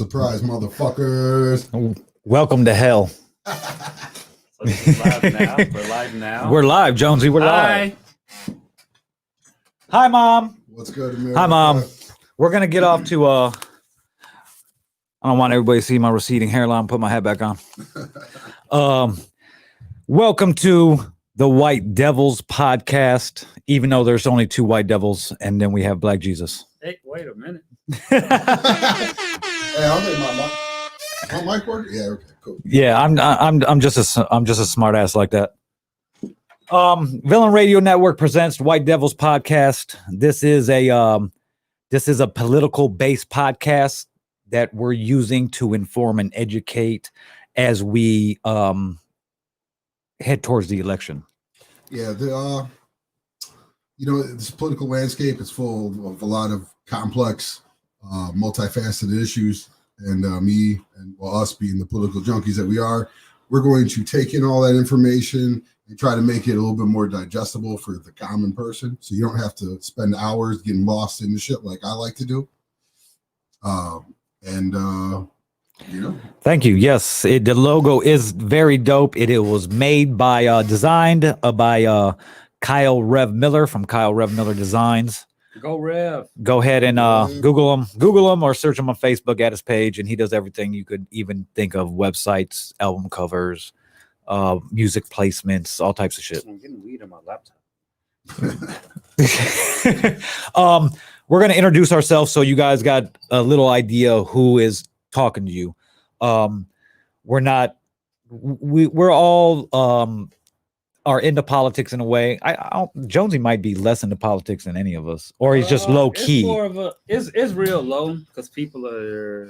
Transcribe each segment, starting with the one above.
Surprise, motherfuckers. Welcome to hell. So this is live now. We're live now. We're live, Jonesy. We're live. Hi, Mom. What's good, America? Hi, Mom. We're going to get off to, I don't want everybody to see my receding hairline. Put my hat back on. Welcome to the White Devils podcast, even though there's only two White Devils, and then we have Black Jesus. Hey, wait a minute. Hey, I'll make my mic work. Yeah, okay, cool. Yeah, I'm just a smart ass like that. Villain Radio Network presents White Devils podcast. This is a political based podcast that we're using to inform and educate as we head towards the election. Yeah, this political landscape is full of a lot of complex, multifaceted issues, and me and us being the political junkies that we are, we're going to take in all that information and try to make it a little bit more digestible for the common person, so you don't have to spend hours getting lost in the shit like I like to do. Thank you. Yes, the logo is very dope. It was made by designed by Kyle Rev Miller from Kyle Rev Miller Designs. Go Rev. Go ahead and Google him or search him on Facebook at his page, and he does everything you could even think of: websites, album covers, music placements, all types of shit. I'm getting weed on my laptop. We're gonna introduce ourselves so you guys got a little idea who is talking to you. We're all are into politics in a way. Jonesy might be less into politics than any of us, or he's just low key. It's more of it's real low because people are.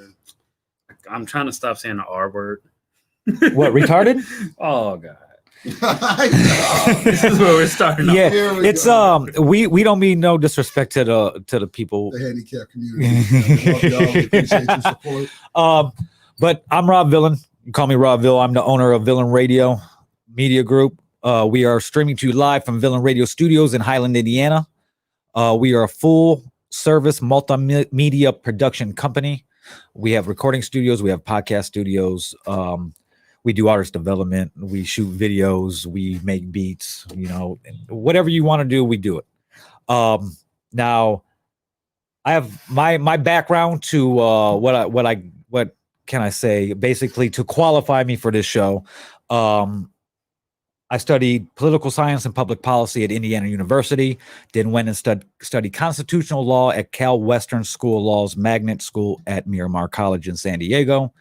I'm trying to stop saying the R word. What, retarded? Oh God. This is where we're starting. Yeah, it's we don't mean no disrespect to the people, the handicap community. Love y'all. We appreciate your support. But I'm Rob Villain. You call me Rob Vill. I'm the owner of Villain Radio Media Group. We are streaming to you live from Villain Radio Studios in Highland, Indiana. We are a full service multimedia production company. We have recording studios. We have podcast studios. We do artist development. We shoot videos. We make beats. Whatever you want to do, we do it. Now, I have my background to what can I say? Basically, to qualify me for this show, I studied political science and public policy at Indiana University. Then went and studied constitutional law at Cal Western School of Law's Magnet School at Miramar College in San Diego.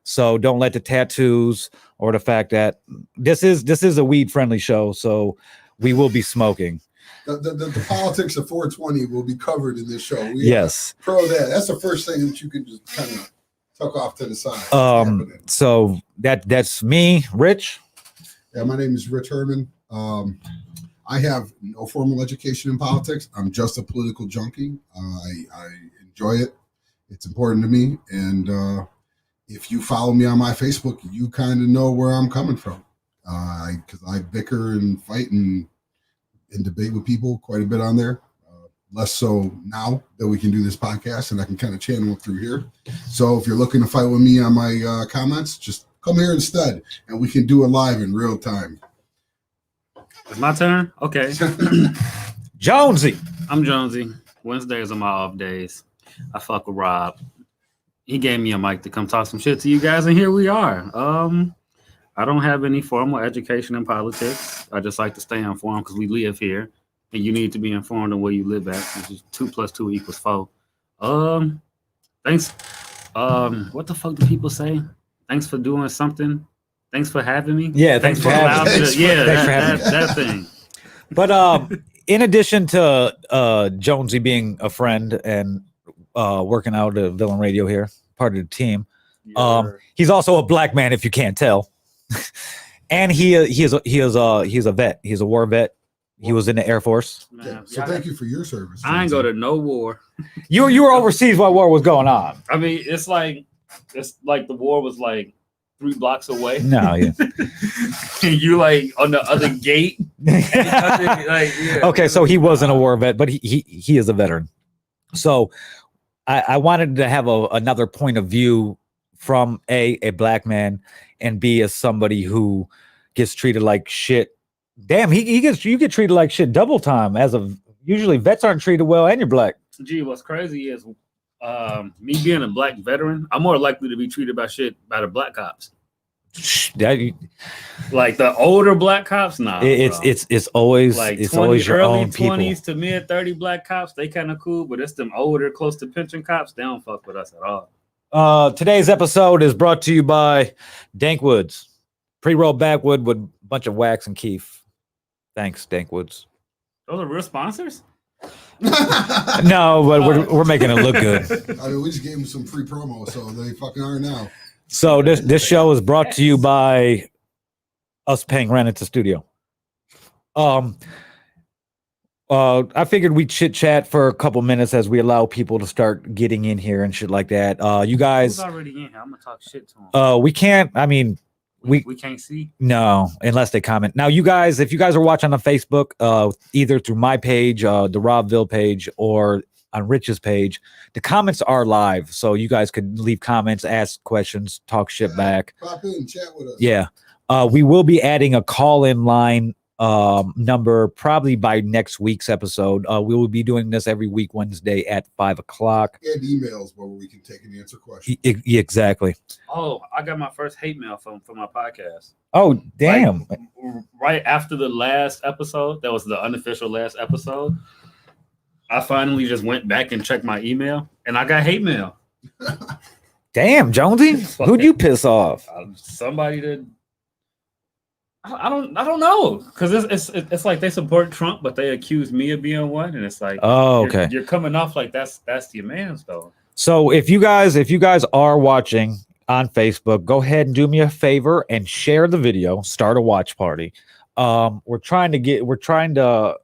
So don't let the tattoos or the fact that this is a weed friendly show, so we will be smoking. The politics of 420 will be covered in this show. Yes. Pro that. That's the first thing that you can just kind of tuck off to the side. So that's me, Rich. Yeah, my name is Rich Herman. I have no formal education in politics. I'm just a political junkie. I enjoy it. It's important to me. And if you follow me on my Facebook, you kind of know where I'm coming from. Because I bicker and fight and debate with people quite a bit on there. Less so now that we can do this podcast and I can kind of channel it through here. So if you're looking to fight with me on my comments, just come here instead and we can do it live in real time. It's my turn? Okay. Jonesy. I'm Jonesy. Wednesdays are my off days. I fuck with Rob. He gave me a mic to come talk some shit to you guys, and here we are. I don't have any formal education in politics. I just like to stay informed because we live here, and you need to be informed on where you live at, which is 2 + 2 = 4. Thanks. What the fuck do people say? Thanks for doing something. Thanks for having me. Yeah, thanks for having me. That thing. But in addition to Jonesy being a friend and working out at Villain Radio here, part of the team, he's also a black man, if you can't tell. And he is a vet. He's a war vet. He was in the Air Force. Yeah, so thank you for your service. I ain't go to no war. You were overseas while war was going on. I mean, it's like the war was like 3 blocks away. No, yeah. And you like on the other gate. Okay, so he wasn't a war vet, but he is a veteran. So I wanted to have another point of view from a black man, and B, as somebody who gets treated like shit. Damn, you get treated like shit double time. Usually vets aren't treated well, and you're black. Gee, what's crazy is me being a black veteran, I'm more likely to be treated by the black cops. Like the older black cops, nah. It's always like it's always your early own people. 20s to mid 30 black cops. They kind of cool, but it's them older, close to pension cops. They don't fuck with us at all. Today's episode is brought to you by Dankwoods, pre-rolled backwood with a bunch of wax and keef. Thanks, Dankwoods. Those are real sponsors. No, but we're making it look good. I mean, we just gave them some free promo, so they fucking are now. So this show is brought to you by us paying rent at the studio. I figured we'd chit chat for a couple minutes as we allow people to start getting in here and shit like that. You guys Who's already in here? I'm gonna talk shit to them. We can't. I mean, we can't see. No, unless they comment. Now, you guys, if you guys are watching on Facebook, either through my page, the Robville page, or on Rich's page, the comments are live, so you guys could leave comments, ask questions, talk shit back. Pop in, chat with us. Yeah. We will be adding a call-in line number probably by next week's episode. We will be doing this every week Wednesday at 5:00. And emails where we can take and answer questions. Exactly. Oh, I got my first hate mail from my podcast. Oh, damn. Like, right after the last episode, that was the unofficial last episode, I finally just went back and checked my email, and I got hate mail. Damn, Jonesy, who'd you piss off? Somebody that I don't know, because it's like they support Trump, but they accuse me of being one, and it's like, oh, okay, you're coming off like that's your man's though. So if you guys are watching on Facebook, go ahead and do me a favor and share the video. Start a watch party. We're trying to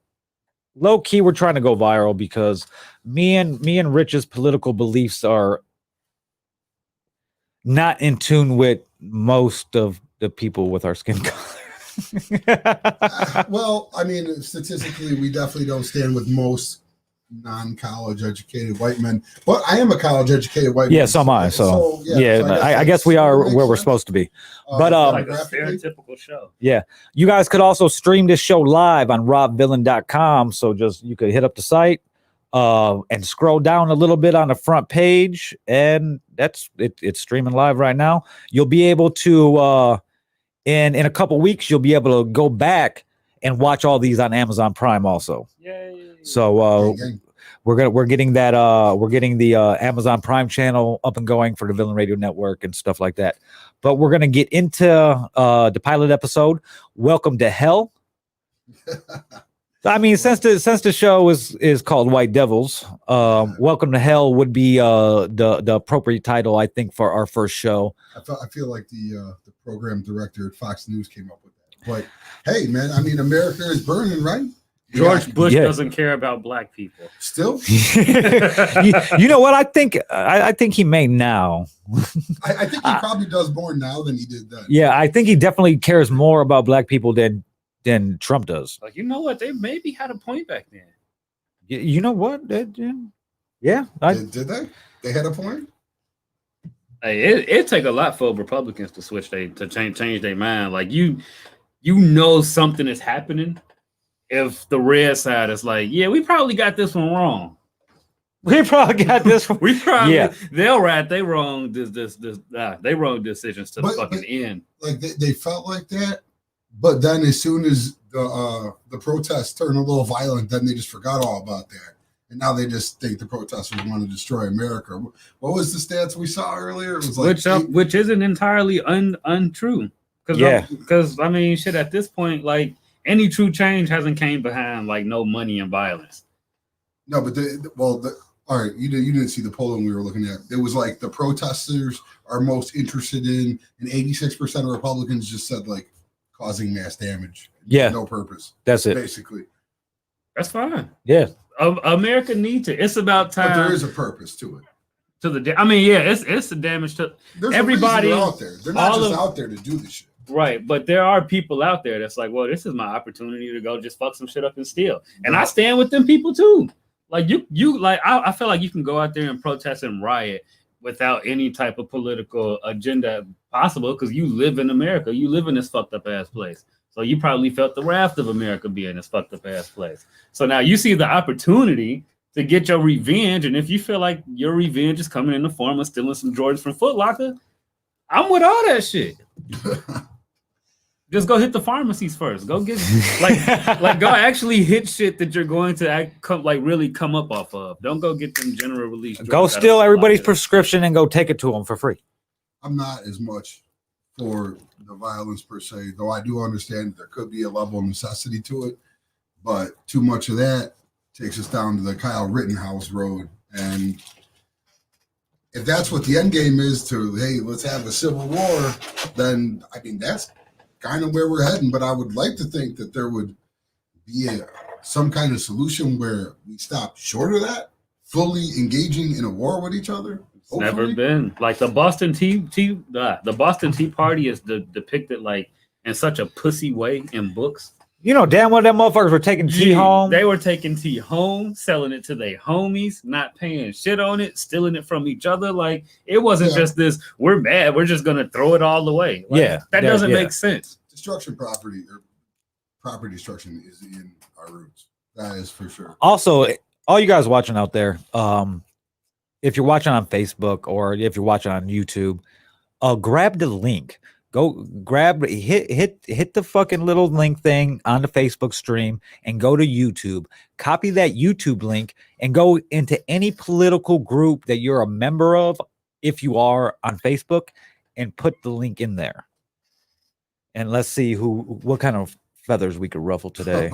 low key. We're trying to go viral because me and Rich's political beliefs are not in tune with most of the people with our skin color. Well, I mean, statistically, we definitely don't stand with most non-college educated white men, but I am a college educated white man. Yeah, so am I. So I guess we are where we're supposed to be. But like a stereotypical show. Yeah, you guys could also stream this show live on robvillain.com. So you could hit up the site and scroll down a little bit on the front page, and that's it. It's streaming live right now. You'll be able to in a couple weeks you'll be able to go back and watch all these on Amazon Prime also. Yay. So we're getting the Amazon Prime channel up and going for the Villain Radio Network and stuff like that. But we're gonna get into the pilot episode. Welcome to Hell. I mean, since the show is called White Devils, Welcome to Hell would be the appropriate title, I think, for our first show. I feel like the program director at Fox News came up with that. But hey, man, I mean, America is burning, right? George Bush doesn't care about black people. Still, you know what? I think he may now. I think he probably does more now than he did then. Yeah, I think he definitely cares more about black people than Trump does. Like, you know what? They maybe had a point back then. You know what? Yeah. Did they? They had a point? Hey, it take a lot for Republicans to change their mind. Like, you know something is happening if the red side is like, yeah, we probably got this one wrong. We probably got this one. They'll write they wrong they wrong decisions to the fucking end. Like they felt like that. But then as soon as the protests turned a little violent, then they just forgot all about that. And now they just think the protesters want to destroy America. What was the stats we saw earlier? It was like which isn't entirely untrue. Because I mean, shit, at this point, like, any true change hasn't came behind like no money and violence. No, but all right, you didn't see the polling we were looking at. It was like the protesters are most interested in, and 86% of Republicans just said like causing mass damage. Yeah, no purpose. That's it. Basically, that's fine. Yeah, America needs it. It's about time. But there is a purpose to it. It's the damage to everybody out there. They're not just out there to do the shit. Right, but there are people out there that's like, well, this is my opportunity to go just fuck some shit up and steal. And I stand with them people too. Like you like I feel like you can go out there and protest and riot without any type of political agenda possible because you live in America. You live in this fucked up ass place. So you probably felt the wrath of America being this fucked up ass place. So now you see the opportunity to get your revenge. And if you feel like your revenge is coming in the form of stealing some Jordans from Foot Locker, I'm with all that shit. Just go hit the pharmacies first. Go get like go actually hit shit that you're going to really come up off of. Don't go get them general release. Go steal everybody's prescription and go take it to them for free. I'm not as much for the violence per se, though I do understand there could be a level of necessity to it, but too much of that takes us down to the Kyle Rittenhouse road. And if that's what the end game is to, hey, let's have a civil war, then I mean, that's kind of where we're heading. But I would like to think that there would be some kind of solution where we stop short of that, fully engaging in a war with each other. It's never been like the Boston Tea Party is depicted like in such a pussy way in books. You know, damn well them motherfuckers were taking tea home. They were taking tea home, selling it to their homies, not paying shit on it, stealing it from each other. Like it wasn't just this, we're mad, we're just gonna throw it all away. Like, that doesn't make sense. Destruction property destruction is in our roots. That is for sure. Also, all you guys watching out there, if you're watching on Facebook or if you're watching on YouTube, grab the link. Go grab hit the fucking little link thing on the Facebook stream and go to YouTube. Copy that YouTube link and go into any political group that you're a member of, if you are on Facebook, and put the link in there. And let's see what kind of feathers we could ruffle today.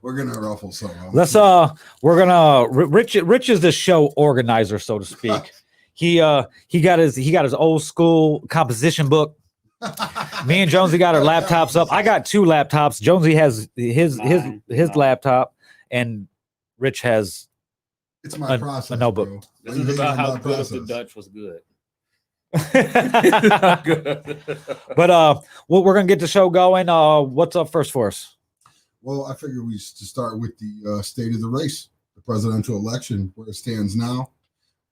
We're gonna ruffle some. Rich is the show organizer, so to speak. He got his old school composition book. Me and Jonesy got our laptops up. I got 2 laptops. Jonesy has his laptop, and Rich has it's my process, a notebook. Bro. This is about how good the Dutch was good. But we're gonna get the show going. What's up first for us? Well, I figured we should start with the state of the race, the presidential election, where it stands now.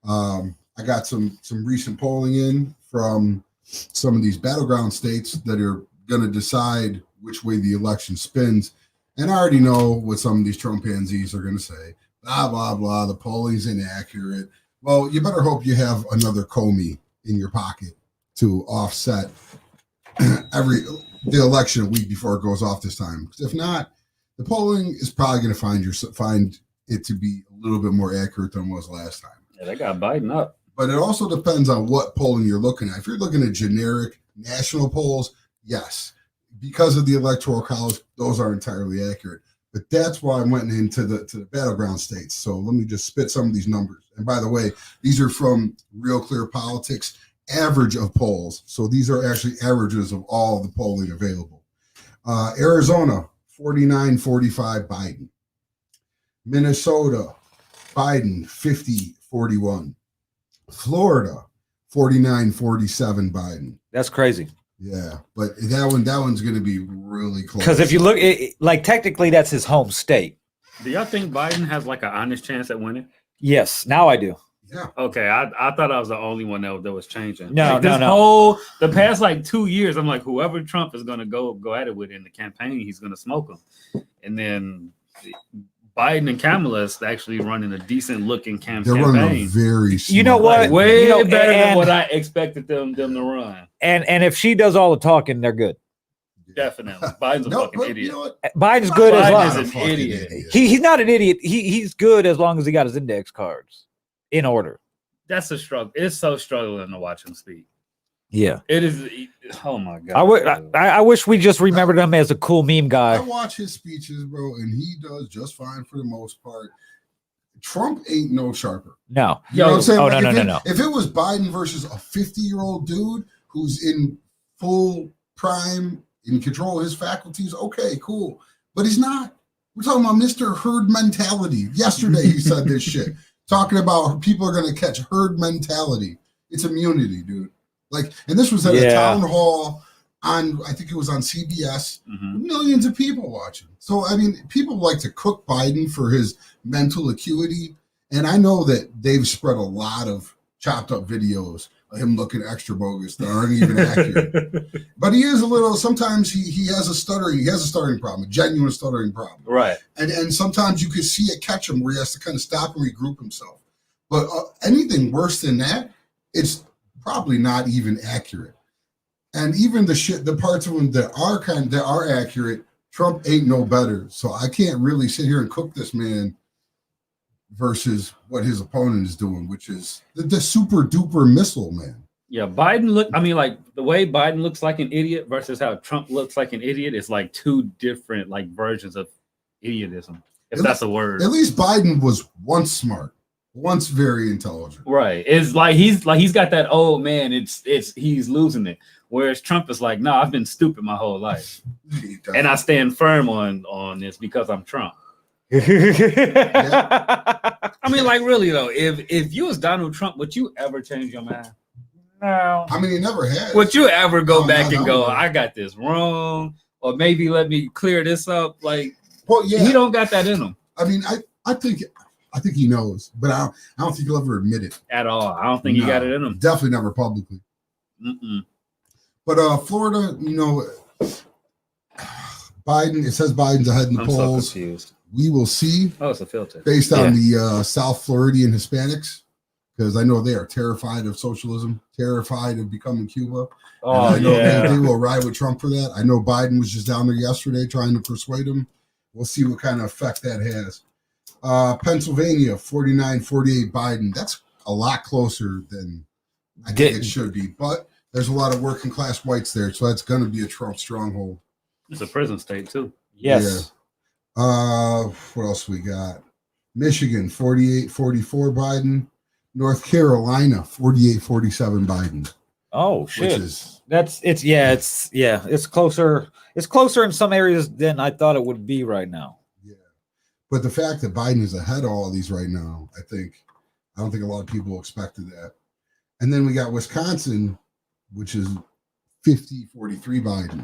I got some recent polling in from some of these battleground states that are going to decide which way the election spins. And I already know what some of these Trump pansies are going to say. Blah, blah, blah. The polling's inaccurate. Well, you better hope you have another Comey in your pocket to offset the election a week before it goes off this time. Because if not, the polling is probably going to find it to be a little bit more accurate than it was last time. Yeah, they got Biden up. But it also depends on what polling you're looking at. If you're looking at generic national polls, yes, because of the Electoral College, those are entirely accurate. But that's why I went into the battleground states. So let me just spit some of these numbers. And by the way, these are from Real Clear Politics, average of polls. So these are actually averages of all the polling available. Arizona, 49-45 Biden. Minnesota, Biden, 50-41. Florida, 49-47 Biden. That's crazy. Yeah, but that one's going to be really close. Because if you look, like technically that's his home state. Do y'all think Biden has like an honest chance at winning? Yes, now I do. Yeah. Okay, I thought I was the only one that was changing. No, like the past like 2 years, I'm like, whoever Trump is gonna go at it with in the campaign, he's gonna smoke him. And then Biden and Kamala is actually running a decent looking campaign. They're running a very smart, you know what? Like, way better than and what I expected them to run. And if she does all the talking, they're good. Definitely. Biden's a fucking idiot. You know what? Biden's good as Biden long is an idiot. He's not an idiot. He's good as long as he got his index cards in order. That's a struggle. It's so struggling to watch him speak. Yeah, it is. Oh my god! I wish we just remembered him as a cool meme guy. I watch his speeches, bro, and he does just fine for the most part. Trump ain't no sharper. No, you know what I'm saying? Oh, like no. If it was Biden versus a 50-year-old dude who's in full prime, in control of his faculties, okay, cool. But he's not. We're talking about Mr. Herd mentality. Yesterday he said this shit, talking about people are going to catch herd mentality. It's immunity, dude. Like, and this was at a town hall on, I think it was on CBS, Mhm. millions of people watching. So, I mean, people like to cook Biden for his mental acuity. And I know that they've spread a lot of chopped up videos of him looking extra bogus that aren't even accurate. But he is a little, sometimes he has a stuttering problem, a genuine stuttering problem. Right. And sometimes you can see it catch him where he has to kind of stop and regroup himself. But anything worse than that, it's probably not even accurate. And even the parts of him that are accurate, Trump ain't no better. So I can't really sit here and cook this man versus what his opponent is doing, which is the super duper missile man. Yeah, like the way Biden looks like an idiot versus how Trump looks like an idiot is like two different like versions of idiotism. If that's a word. At least Biden was once smart, once very intelligent. Right. It's like he's got that old man, he's losing it. Whereas Trump is like, no, I've been stupid my whole life. And I stand firm on this because I'm Trump. I mean, like, really though, if you was Donald Trump, would you ever change your mind? No. I mean, he never has. Would you ever go back and go, no. I got this wrong, or maybe let me clear this up? Like, well, yeah, he don't got that in him I mean, I think he knows, but I don't think he'll ever admit it at all. I don't think he got it in him. Definitely never publicly. Mm-mm. But Florida, Biden. It says Biden's ahead in the I'm polls. so confused. We will see. Oh, it's a filter. Based on the South Floridian Hispanics, because I know they are terrified of socialism, terrified of becoming Cuba. Oh, and I know yeah. they will ride with Trump for that. I know Biden was just down there yesterday trying to persuade him. We'll see what kind of effect that has. Pennsylvania, 49-48 Biden. That's a lot closer than I think it should be. But there's a lot of working class whites there, so that's going to be a Trump stronghold. It's a prison state, too. Yes. Yeah. What else we got? Michigan, 48-44 Biden. North Carolina, 48-47 Biden. Oh shit. Which is it's closer. It's closer in some areas than I thought it would be right now. Yeah. But the fact that Biden is ahead of all of these right now, I don't think a lot of people expected that. And then we got Wisconsin, which is 50-43 Biden.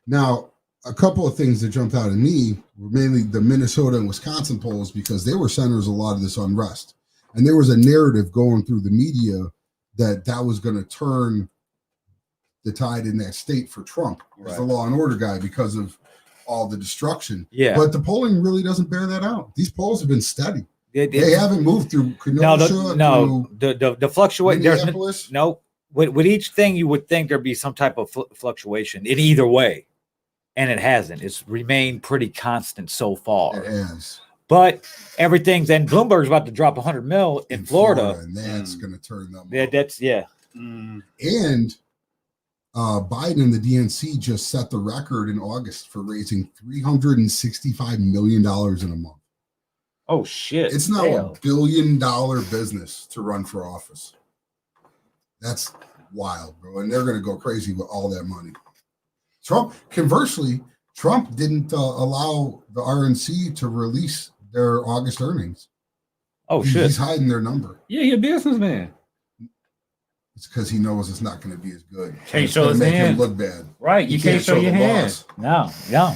Now, a couple of things that jumped out at me were mainly the Minnesota and Wisconsin polls because they were centers of a lot of this unrest. And there was a narrative going through the media that was going to turn the tide in that state for Trump as the law and order guy because of all the destruction. Yeah. But the polling really doesn't bear that out. These polls have been steady. They haven't moved through Kenosha. The fluctuation. Minneapolis. No. With each thing, you would think there'd be some type of fluctuation in either way. And it hasn't. It's remained pretty constant so far. It has. But everything's, and Bloomberg's about to drop 100 mil in Florida. And that's going to turn them. Mm. And Biden and the DNC just set the record in August for raising $365 million in a month. Oh, shit. It's now a $1 billion business to run for office. That's wild, bro. And they're going to go crazy with all that money. Conversely, Trump didn't allow the RNC to release their August earnings. Oh, shit. He's hiding their number. Yeah, you're a businessman. It's because he knows it's not going to be as good. Can't show his make hand. him look bad. Right. You can't show your hand. No, not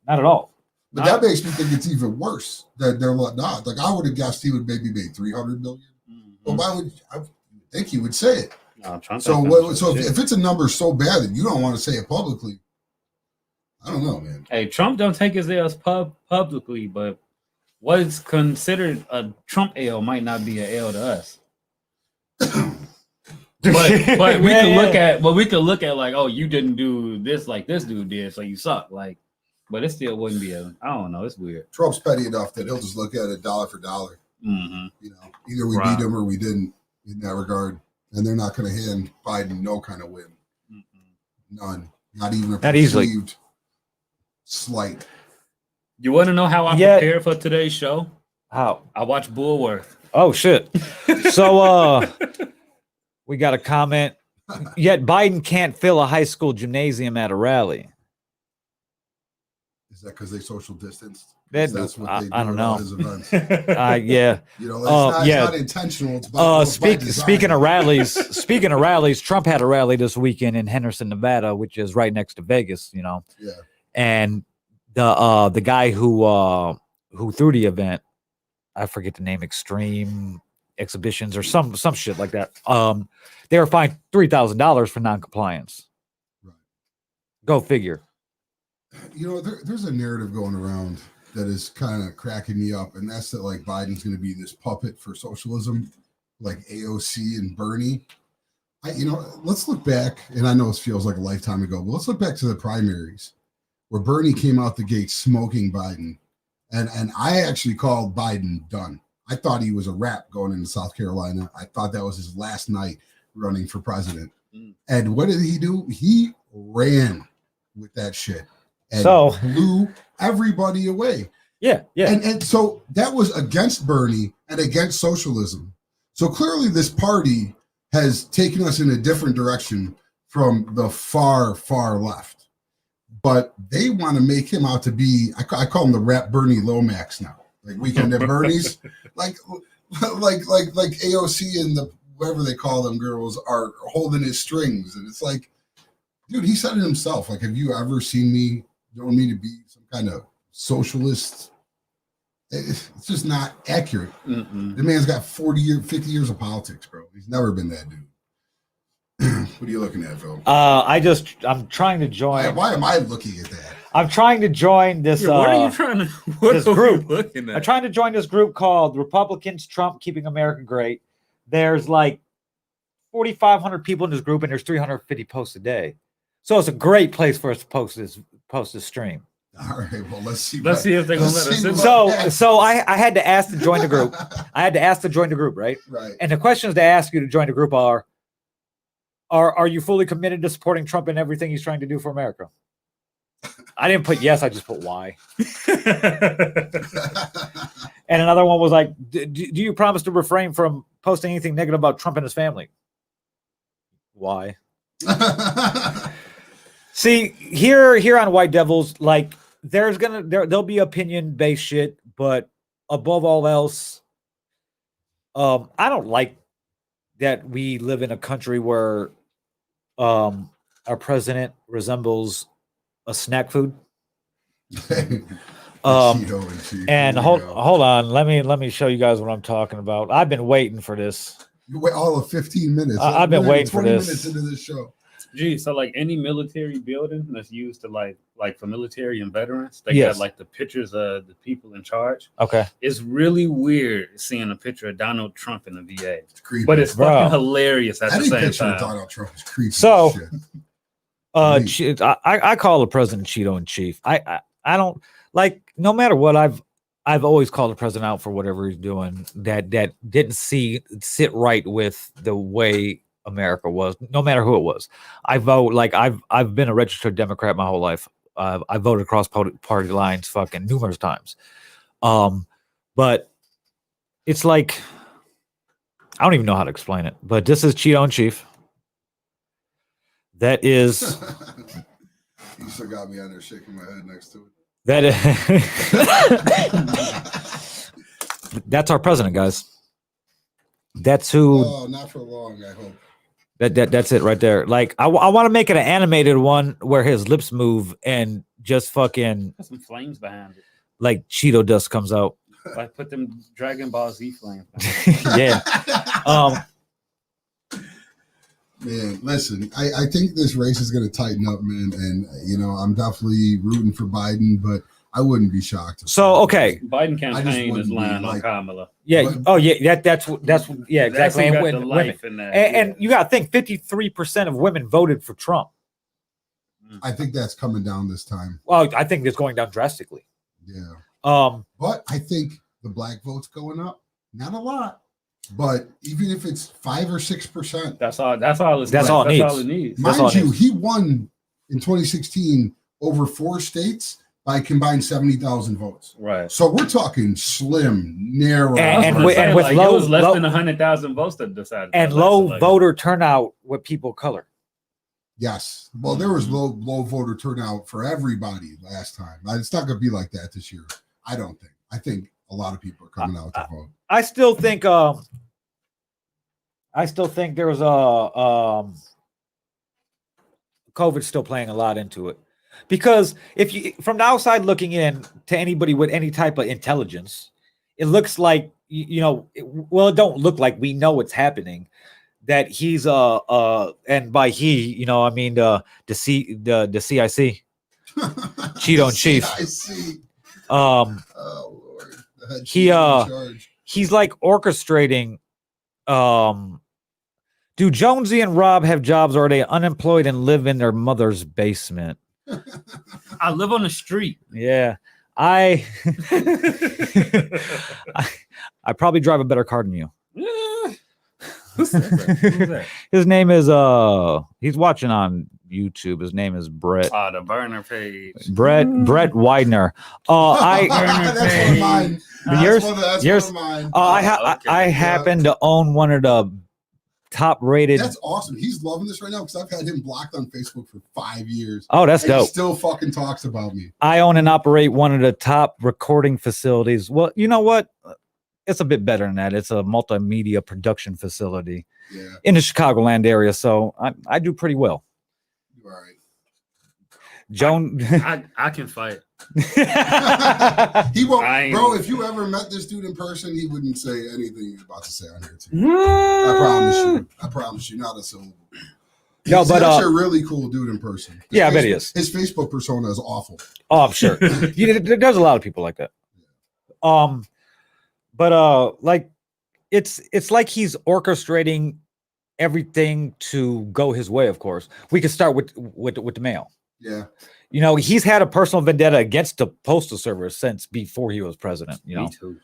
at all. But that makes me think it's even worse that they're not. Like I would have guessed he would maybe make $300 million. Well, why would I think he would say it? No, Trump so if it's a number so bad that you don't want to say it publicly, I don't know, man. Hey, Trump don't take his L's publicly, but what is considered a Trump L might not be an L to us. but we could look at like, oh, you didn't do this like this dude did, so you suck. Like, but it still wouldn't be I don't know. It's weird. Trump's petty enough that he'll just look at it dollar for dollar. Mm-hmm. Either we beat him or we didn't in that regard, and they're not going to hand Biden no kind of win. None. Not even a perceived slight. You want to know how I prepared for today's show? How? I watched Bullworth. Oh shit. So we got a comment. Yet Biden can't fill a high school gymnasium at a rally. Is that because they social distanced? That- That's what they do I don't at all know. his events. Yeah. You know, it's yeah. not intentional. It's by design. Speaking of rallies, Trump had a rally this weekend in Henderson, Nevada, which is right next to Vegas, you know. Yeah. And the guy who threw the event, I forget the name, Extreme Exhibitions or some shit like that. They were fined $3,000 for non-compliance. Right. Go figure. You know, there's a narrative going around that is kind of cracking me up, and that's that like Biden's going to be this puppet for socialism, like AOC and Bernie. Let's look back, and I know it feels like a lifetime ago, but let's look back to the primaries where Bernie came out the gate smoking Biden, and I actually called Biden done. I thought he was a wrap going into South Carolina. I thought that was his last night running for president. And what did he do? He ran with that shit. And So- blew everybody away. Yeah. And so that was against Bernie and against socialism. So clearly this party has taken us in a different direction from the far, far left. But they want to make him out to be, I call him the rap Bernie Lomax now. Like Weekend at Bernie's, like AOC and the whatever they call them girls are holding his strings. And it's like, dude, he said it himself. Like, have you ever seen me knowing me to be some kind of socialist? It's just not accurate. The man's got 50 years of politics, bro. He's never been that dude. What are you looking at, Phil? I'm trying to join. Why am I looking at that? I'm trying to join this. Yeah, what are you trying to? What this are we group. looking at? I'm trying to join this group called Republicans Trump Keeping America Great. There's like 4,500 people in this group, and there's 350 posts a day. So it's a great place for us to post this stream. All right, well, let's see. Let's see if they're gonna let us in. So I had to ask to join the group. Right? Right. And the questions to ask you to join the group are you fully committed to supporting Trump and everything he's trying to do for America? I didn't put yes, I just put why. And another one was like, do you promise to refrain from posting anything negative about Trump and his family? Why? See, here on White Devils, like there'll be opinion-based shit, but above all else, I don't like that we live in a country where our president resembles a snack food. And hold on, let me show you guys what I'm talking about. I've been waiting for this. You wait all of 15 minutes. I've been waiting for 20 this. minutes into this show. Gee, so like any military building that's used to like for military and veterans, they Yes. got like the pictures of the people in charge. Okay. It's really weird seeing a picture of Donald Trump in the VA, It's creepy. but it's Bro. fucking hilarious at the Any same picture of time. Donald Trump is creepy. So- as shit. I call the president Cheeto in chief. I don't like, no matter what, I've always called the president out for whatever he's doing that didn't sit right with the way America was, no matter who it was. I vote, like I've been a registered Democrat my whole life. I voted across party lines fucking numerous times. But it's like, I don't even know how to explain it, but this is Cheeto in chief. That is You still got me on there shaking my head next to it. that is that's our president, guys. That's who. Oh, not for long, I hope. That's it right there. Like I want to make it an animated one where his lips move and just fucking Got some flames behind it. like Cheeto dust comes out. Like put them Dragon Ball Z flames behind it. Yeah. Man, listen, I think this race is going to tighten up, man. And, I'm definitely rooting for Biden, but I wouldn't be shocked. So, okay. Biden campaign wouldn't is be lying on like- Kamala. Yeah. But- Oh yeah. That's yeah, That's exactly. who And got the women. life in that. And you got to think 53% of women voted for Trump. I think that's coming down this time. Well, I think it's going down drastically. Yeah. But I think the black vote's going up. Not a lot, but even if it's 5 or 6%, That's all. That's all it All needs. it needs. That's all mind it you, needs. he won in 2016 over 4 states by combined 70,000 votes. Right. So we're talking slim, narrow. And with it low- was less low- than 100,000 votes that decided. and that low election. voter turnout with people of color. Yes. Well, there was low voter turnout for everybody last time. It's not going to be like that this year. I don't think. I think a lot of people are coming out to vote. I still think there was COVID's still playing a lot into it, because if you from the outside looking in to anybody with any type of intelligence, it looks like it don't look like we know what's happening. That he's and by he, I mean the CIC, Cheeto in Chief. CIC. Oh Lord. He's like orchestrating. Do Jonesy and Rob have jobs, or are they unemployed and live in their mother's basement? I live on the street. Yeah. I probably drive a better car than you. Who's that? His name is he's watching on YouTube. His name is Brett. Oh, the burner page. Brett Widener. That's one of mine. Yours? That's one of mine. I happen to own one of the top rated. That's awesome. He's loving this right now because I've had him blocked on Facebook for 5 years. Oh, that's dope. He still fucking talks about me. I own and operate one of the top recording facilities. Well, you know what? It's a bit better than that. It's a multimedia production facility in the Chicagoland area. So I do pretty well. All right. Joan. I can fight. He won't, bro. If you ever met this dude in person, he wouldn't say anything he's about to say on here too. I promise you, not a syllable. He's actually a really cool dude in person. I bet he is. His Facebook persona is awful. Oh, I'm sure. There's a lot of people like that. But like it's like he's orchestrating everything to go his way. Of course, we could start with the mail. Yeah. He's had a personal vendetta against the postal service since before he was president. Me too.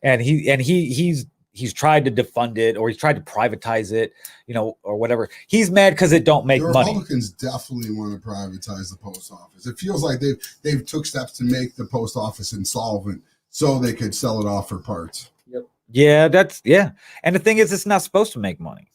And he's tried to defund it, or he's tried to privatize it, or whatever. He's mad because it don't make money. Republicans definitely want to privatize the post office. It feels like they've took steps to make the post office insolvent so they could sell it off for parts. Yep. Yeah, and the thing is, it's not supposed to make money.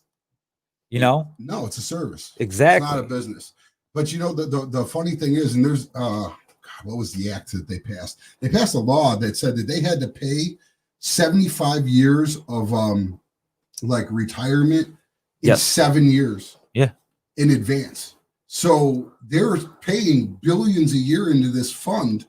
No, it's a service. Exactly. It's not a business. But the funny thing is, and there's what was the act that they passed? They passed a law that said that they had to pay 75 years of retirement in 7 years. Yeah. In advance. So they're paying billions a year into this fund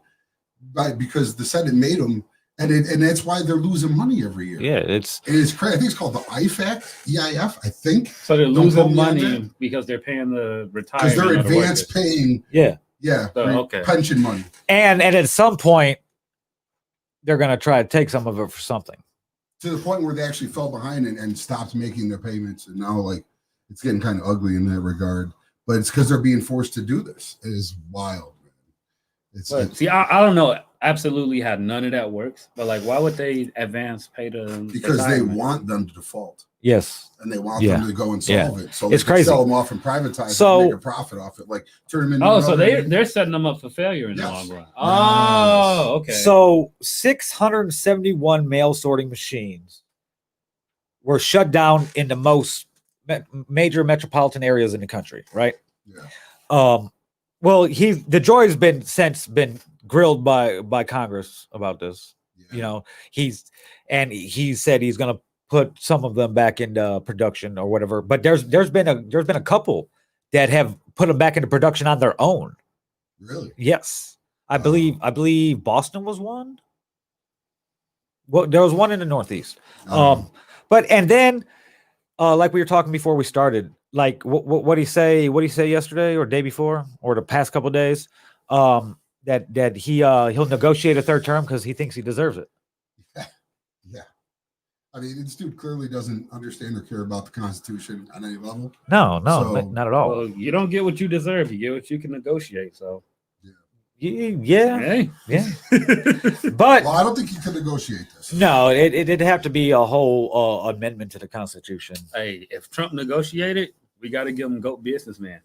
because the Senate made them, and that's why they're losing money every year. Yeah, it's crazy. I think it's called the EIF Act, EIF, I think. So they're losing money because they're paying the retirement. Because they're advance paying. Yeah. Pension money. And at some point, they're going to try to take some of it for something. To the point where they actually fell behind and stopped making their payments. And now, it's getting kind of ugly in that regard. But it's because they're being forced to do this. It is wild, man. See, I don't know absolutely how none of that works. But, why would they advance pay to because they want them to default. Yes. And they want them to go and solve it. So it's crazy. Sell them off and privatize and make a profit off it. Turn them into so they're setting them up for failure in the long run. Oh, okay. So 671 mail sorting machines were shut down in the most major metropolitan areas in the country, right? Yeah. Well, the Joy's been grilled by Congress about this. Yeah. He said he's going to put some of them back into production or whatever. But there's been a couple that have put them back into production on their own. Really? Yes, I believe Boston was one. Well, there was one in the Northeast. But then, like we were talking before we started, what he say yesterday or day before or the past couple of days, that he'll negotiate a third term because he thinks he deserves it. Yeah. I mean, this dude clearly doesn't understand or care about the Constitution on any level. No, not at all. Well, you don't get what you deserve. You get what you can negotiate. So, yeah. Hey. Yeah. But I don't think you can negotiate this. No, it'd have to be a whole amendment to the Constitution. Hey, if Trump negotiated, we got to give him GOAT businessman.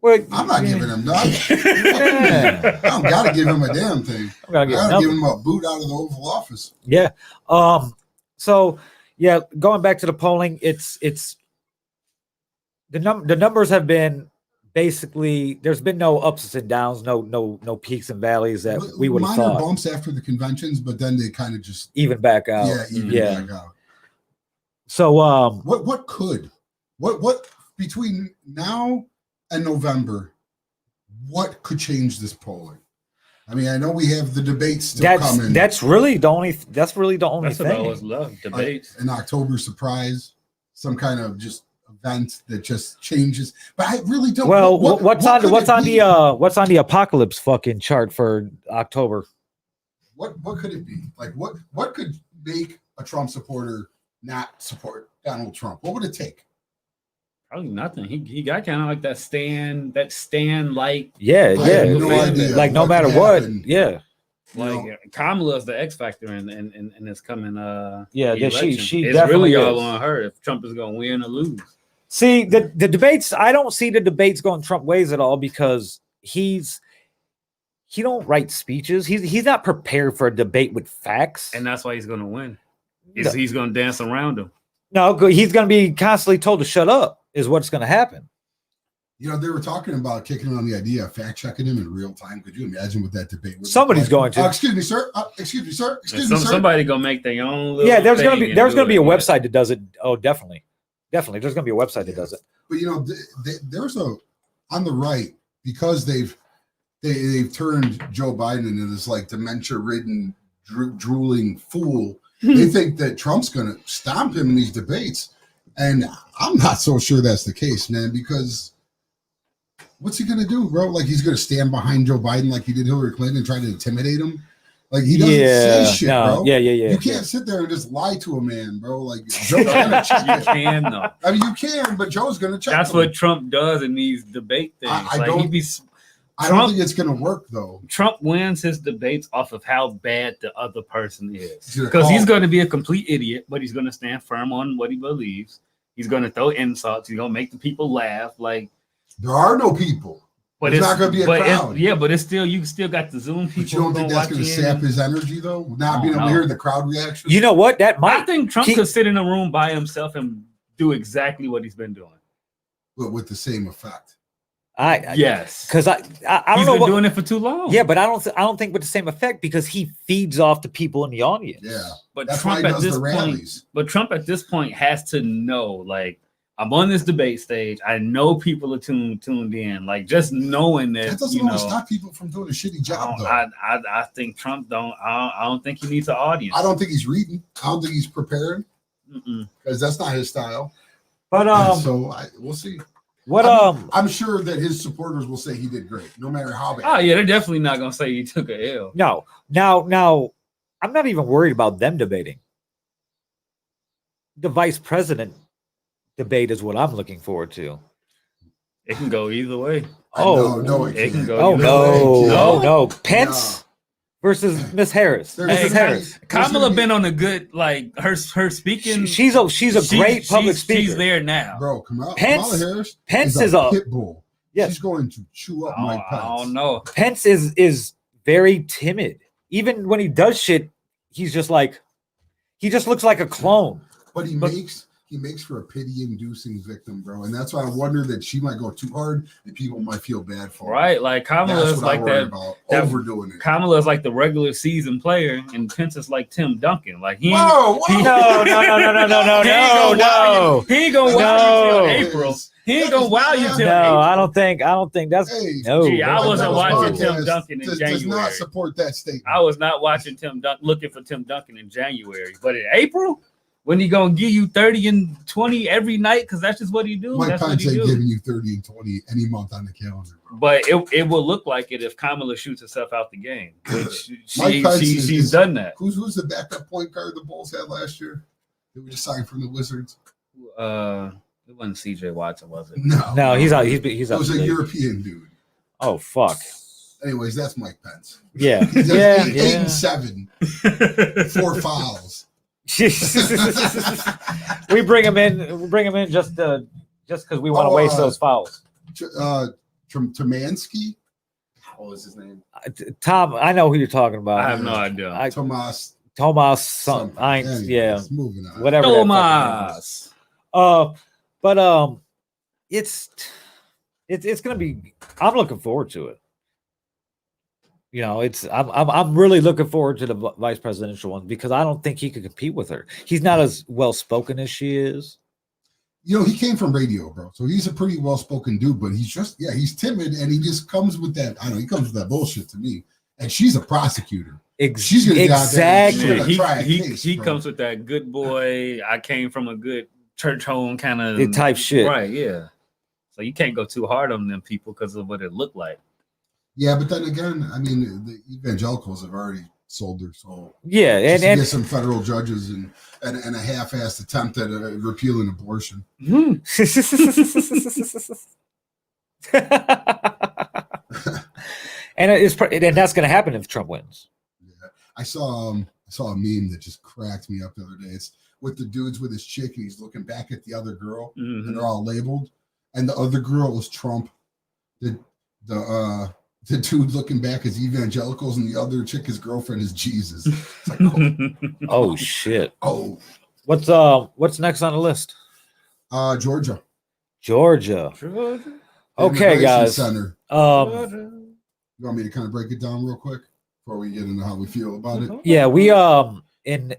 Well, I'm not giving him nothing. I don't got to give him a damn thing. I got to give him a boot out of the Oval Office. Yeah. So going back to the polling, it's the numbers have been basically there's been no ups and downs, no peaks and valleys that we would have minor thought. bumps after the conventions, but then they kind of just Even back out. even back out. So What between now and November, what could change this polling? I mean, I know we have the debates still coming. That's really the only thing. That's what I always love, debates. An October surprise, some kind of just event that just changes. But I really don't. Well, what's on the apocalypse fucking chart for October? What could it be? Like what could make a Trump supporter not support Donald Trump? What would it take? Probably nothing. He got kind of like that stand like Yeah. no idea like no what matter could what. happen. Yeah. like Kamala's the X factor in this coming Yeah, election. she it's definitely really all is. on her if Trump is gonna win or lose. See, the debates, I don't see the debates going Trump ways at all because he don't write speeches. He's not prepared for a debate with facts. And that's why he's gonna win. No. He's gonna dance around him. No, he's going to be constantly told to shut up is what's going to happen. You know, they were talking about kicking on the idea of fact checking him in real time. Could you imagine what that debate was? Somebody's going to. Excuse me, sir. Excuse me, sir. Excuse me, sir. Somebody gonna make their own little Yeah, there's going to be a yeah. website that does it. Oh, definitely. There's going to be a website that does it. But you know, there's on the right, because they've turned Joe Biden into this like dementia-ridden, drooling fool. They think that Trump's going to stomp him in these debates, and I'm not so sure that's the case, man. Because what's he going to do, bro? Like he's going to stand behind Joe Biden like he did Hillary Clinton and try to intimidate him? Like he doesn't say shit, bro. Yeah. You can't sit there and just lie to a man, bro. Like Joe's gonna check You it. can though. I mean, you can, but Joe's gonna check. That's him. what Trump does in these debate things. I don't think it's gonna work though. Trump wins his debates off of how bad the other person is. gonna Because he's call. going to be a complete idiot, but he's going to stand firm on what he believes. He's going to throw insults. He's going to make the people laugh. Like, There are no people. but There's not gonna be a crowd. But it's still you still got the Zoom people. But you don't think that's gonna sap his energy though? Not being able to hear the crowd reaction. You know what? That I might. think Trump could sit in a room by himself and do exactly what he's been doing. But with the same effect. Yes, because I don't he's know been what. doing it for too long. Yeah, but I don't think with the same effect because he feeds off the people in the audience. Yeah. but That's Trump why he at does this the point, rallies. Trump at this point has to know, like, I'm on this debate stage. I know people are tuned in. Like, just knowing that, That doesn't always stop people from doing a shitty job though. I think Trump I don't think he needs an audience. I don't think he's reading. I don't think he's prepared Mm-mm. because that's not his style. But We'll see. what I'm sure that his supporters will say he did great, no matter how bad. Oh yeah, they're definitely not gonna say he took a L. No, now I'm not even worried about them debating. The vice president debate is what I'm looking forward to. It can go either way. No, it can can't. go. Oh either no, way. no, Pence versus Miss Harris. There's Mrs. gonna Harris. be- Kamala been on a good, like, her speaking. She's a great public speaker. She's there now. Bro, Kamala Pence Harris is is a a pit bull. yes. She's going to chew up I Mike Pence. don't know. Pence is very timid. Even when he does shit, he's just like he just looks like a clone. But he makes for a pity-inducing victim, bro. And that's why I wonder that she might go too hard and people might feel bad for her. Right, like Kamala That's is what I like worry that. about, that- overdoing it. Kamala is like the regular season player, and Pence is like Tim Duncan. Like he, Whoa, he- No. he ain't gonna wow you till April. He ain't gonna wow you till No, April. I don't think that's Hey, no. Gee, I wasn't watching Tim Podcast Duncan in does January. not support that statement. I was not watching looking for Tim Duncan in January, but in April, when he gonna give you 30 and 20 every night, because that's just what he do. Mike That's what Pence he ain't do. giving you 30 and 20 any month on the calendar, bro. But it will look like it if Kamala shoots herself out the game, which Mike Pence she's is- done that. Who's the backup point guard the Bulls had last year? Did we just sign from the Wizards? It wasn't CJ Watson, was it? No, he's out. He's It out. was the a league. European dude. Oh fuck. Anyways, that's Mike Pence. Yeah. He's Yeah. 8 and 7, 4 fouls. We bring him in. We bring him in just because we want to waste those fouls. Tomansky. What was his name? Tom, I know who you're talking about. I have no idea. Tomas. Thomas, something. I ain't, Anyways, yeah, moving on. whatever. that fucking name is. Thomas. But it's it's gonna be. I'm looking forward to it. You know, I'm really looking forward to the vice presidential one because I don't think he could compete with her. He's not as well spoken as she is. You know, he came from radio, bro. So he's a pretty well spoken dude, but he's timid and he just comes with that. I don't know, he comes with that bullshit to me. And she's a prosecutor. She's gonna be out there and she's Exactly. gonna try a case, He bro. comes with that good boy. I came from a good church home kind of Type shit. Right, yeah. So you can't go too hard on them people because of what it looked like. Yeah, but then again, I mean, the evangelicals have already sold their soul. Yeah, Just to and get some federal judges and a half-assed attempt at repealing abortion. and and that's going to happen if Trump wins. Yeah, I saw a meme that just cracked me up the other day. It's with the dudes with his chick, and he's looking back at the other girl, and they're all labeled, and the other girl is Trump. The dude looking back is evangelicals, and the other chick, his girlfriend, is Jesus. It's like, Oh shit! oh, What's next on the list? Georgia. Georgia. Okay, Immigration guys. Center. Um, You want me to kind of break it down real quick before we get into how we feel about it? yeah, we in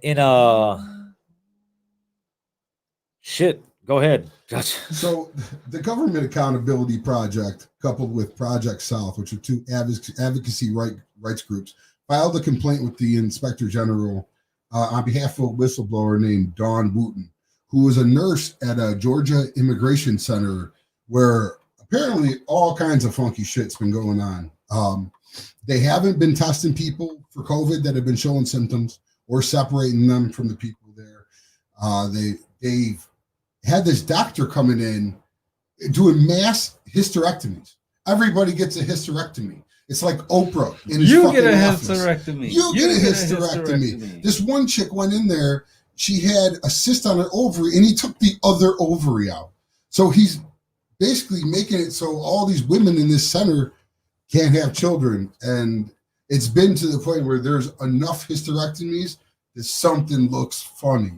shit. Go ahead. Gotcha. So, the Government Accountability Project, coupled with Project South, which are two advocacy rights groups, filed a complaint with the Inspector General on behalf of a whistleblower named Dawn Wooten, who was a nurse at a Georgia immigration center where apparently all kinds of funky shit's been going on. They haven't been testing people for COVID that have been showing symptoms or separating them from the people there. They've had this doctor coming in doing mass hysterectomies. Everybody gets a hysterectomy. It's like Oprah in his You get a office. hysterectomy. You get a hysterectomy. This one chick went in there. She had a cyst on her ovary, and he took the other ovary out. So he's basically making it so all these women in this center can't have children. And it's been to the point where there's enough hysterectomies that something looks funny.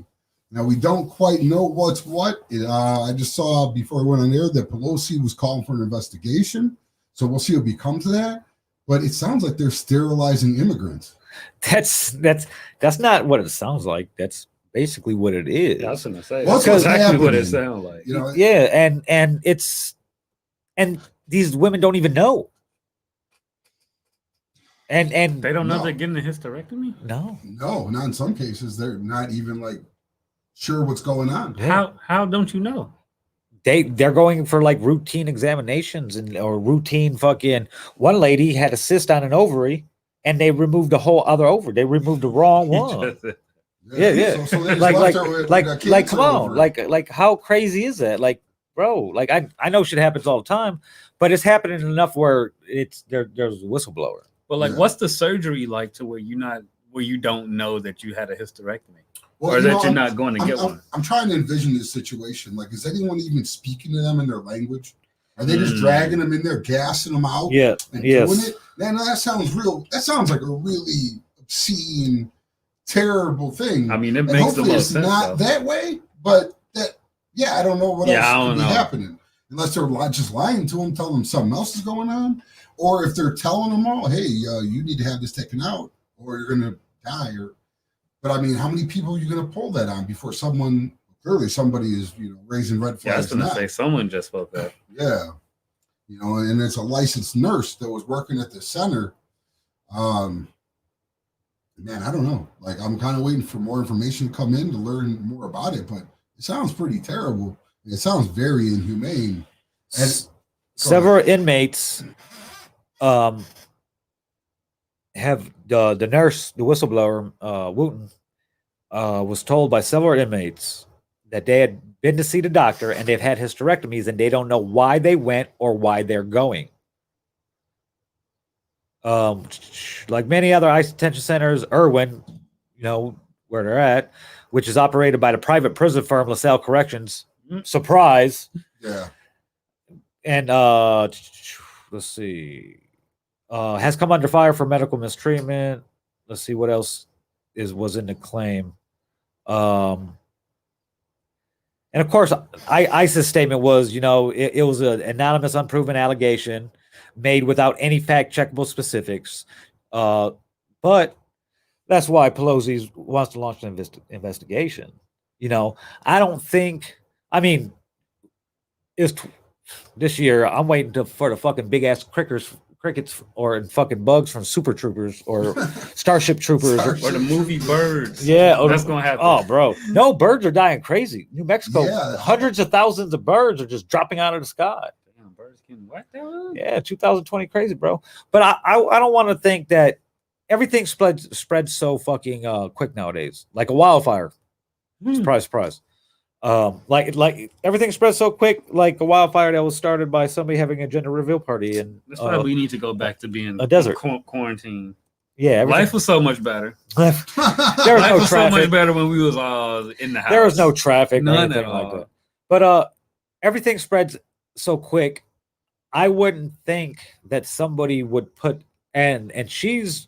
Now, we don't quite know what's what. I just saw before I went on air that Pelosi was calling for an investigation. So we'll see what becomes of that. But it sounds like they're sterilizing immigrants. That's not what it sounds like. That's basically what it is. I was gonna say What's that's exactly what it happening? sounds like. You know, Yeah, and these women don't even know. And They don't know No. they're getting a hysterectomy. no. no, not in some cases. They're not even like sure what's going on. How don't you know? They're going for like routine examinations or routine fucking. One lady had a cyst on an ovary, and they removed the whole other ovary. They removed the wrong one. Yeah. So they just like left her with a come cancer on, over. like how crazy is that? Like, bro, like I know shit happens all the time, but it's happening enough where there's a whistleblower. But like, Yeah. what's the surgery like to where you don't know that you had a hysterectomy, Well, or you that know, you're not going to get one? I'm trying to envision this situation. Like, is anyone even speaking to them in their language? Are they just dragging them in there, gassing them out, Yeah, and yes. doing it? Man, that sounds real. That sounds like a really obscene, terrible thing. I mean, it and makes the hopefully most it's sense. not though. that way. But that, yeah, I don't know what Yeah, else I could don't be know. happening unless they're just lying to them, telling them something else is going on, or if they're telling them all, hey, you need to have this taken out, or you're gonna die. But I mean, how many people are you going to pull that on before somebody is, raising red Yeah, I was flags? gonna now? say someone just spoke up. Yeah. And it's a licensed nurse that was working at the center. Man, I don't know. Like, I'm kind of waiting for more information to come in to learn more about it, but it sounds pretty terrible. It sounds very inhumane. And Several inmates have the nurse, the whistleblower, Wooten, was told by several inmates that they had been to see the doctor and they've had hysterectomies and they don't know why they went or why they're going. Like many other ICE detention centers, Irwin, where they're at, which is operated by the private prison firm LaSalle Corrections. Surprise. yeah. And let's see. Has come under fire for medical mistreatment. Let's see what else was in the claim. And of course, ISIS statement was, it was an anonymous, unproven allegation made without any fact checkable specifics. But that's why Pelosi wants to launch an investigation. I don't think. I mean, this year. I'm waiting for the fucking big ass crickets or fucking bugs from Super Troopers or Starship Troopers Or the movie Birds. Yeah, That's gonna happen. Oh, bro, no, birds are dying crazy. New Mexico, Yeah. hundreds of thousands of birds are just dropping out of the sky. Damn, birds can what the hell? Yeah, 2020 crazy, bro. But I don't want to think that everything spreads so fucking quick nowadays, like a wildfire. Surprise, surprise. Like everything spreads so quick, like a wildfire that was started by somebody having a gender reveal party, and That's why we need to go back to being a desert. Quarantine. yeah, Life was so much better. there was Life no was so much traffic. better when we was all in the house. There was no traffic, or None anything at like all. that. But everything spreads so quick. I wouldn't think that somebody would put and she's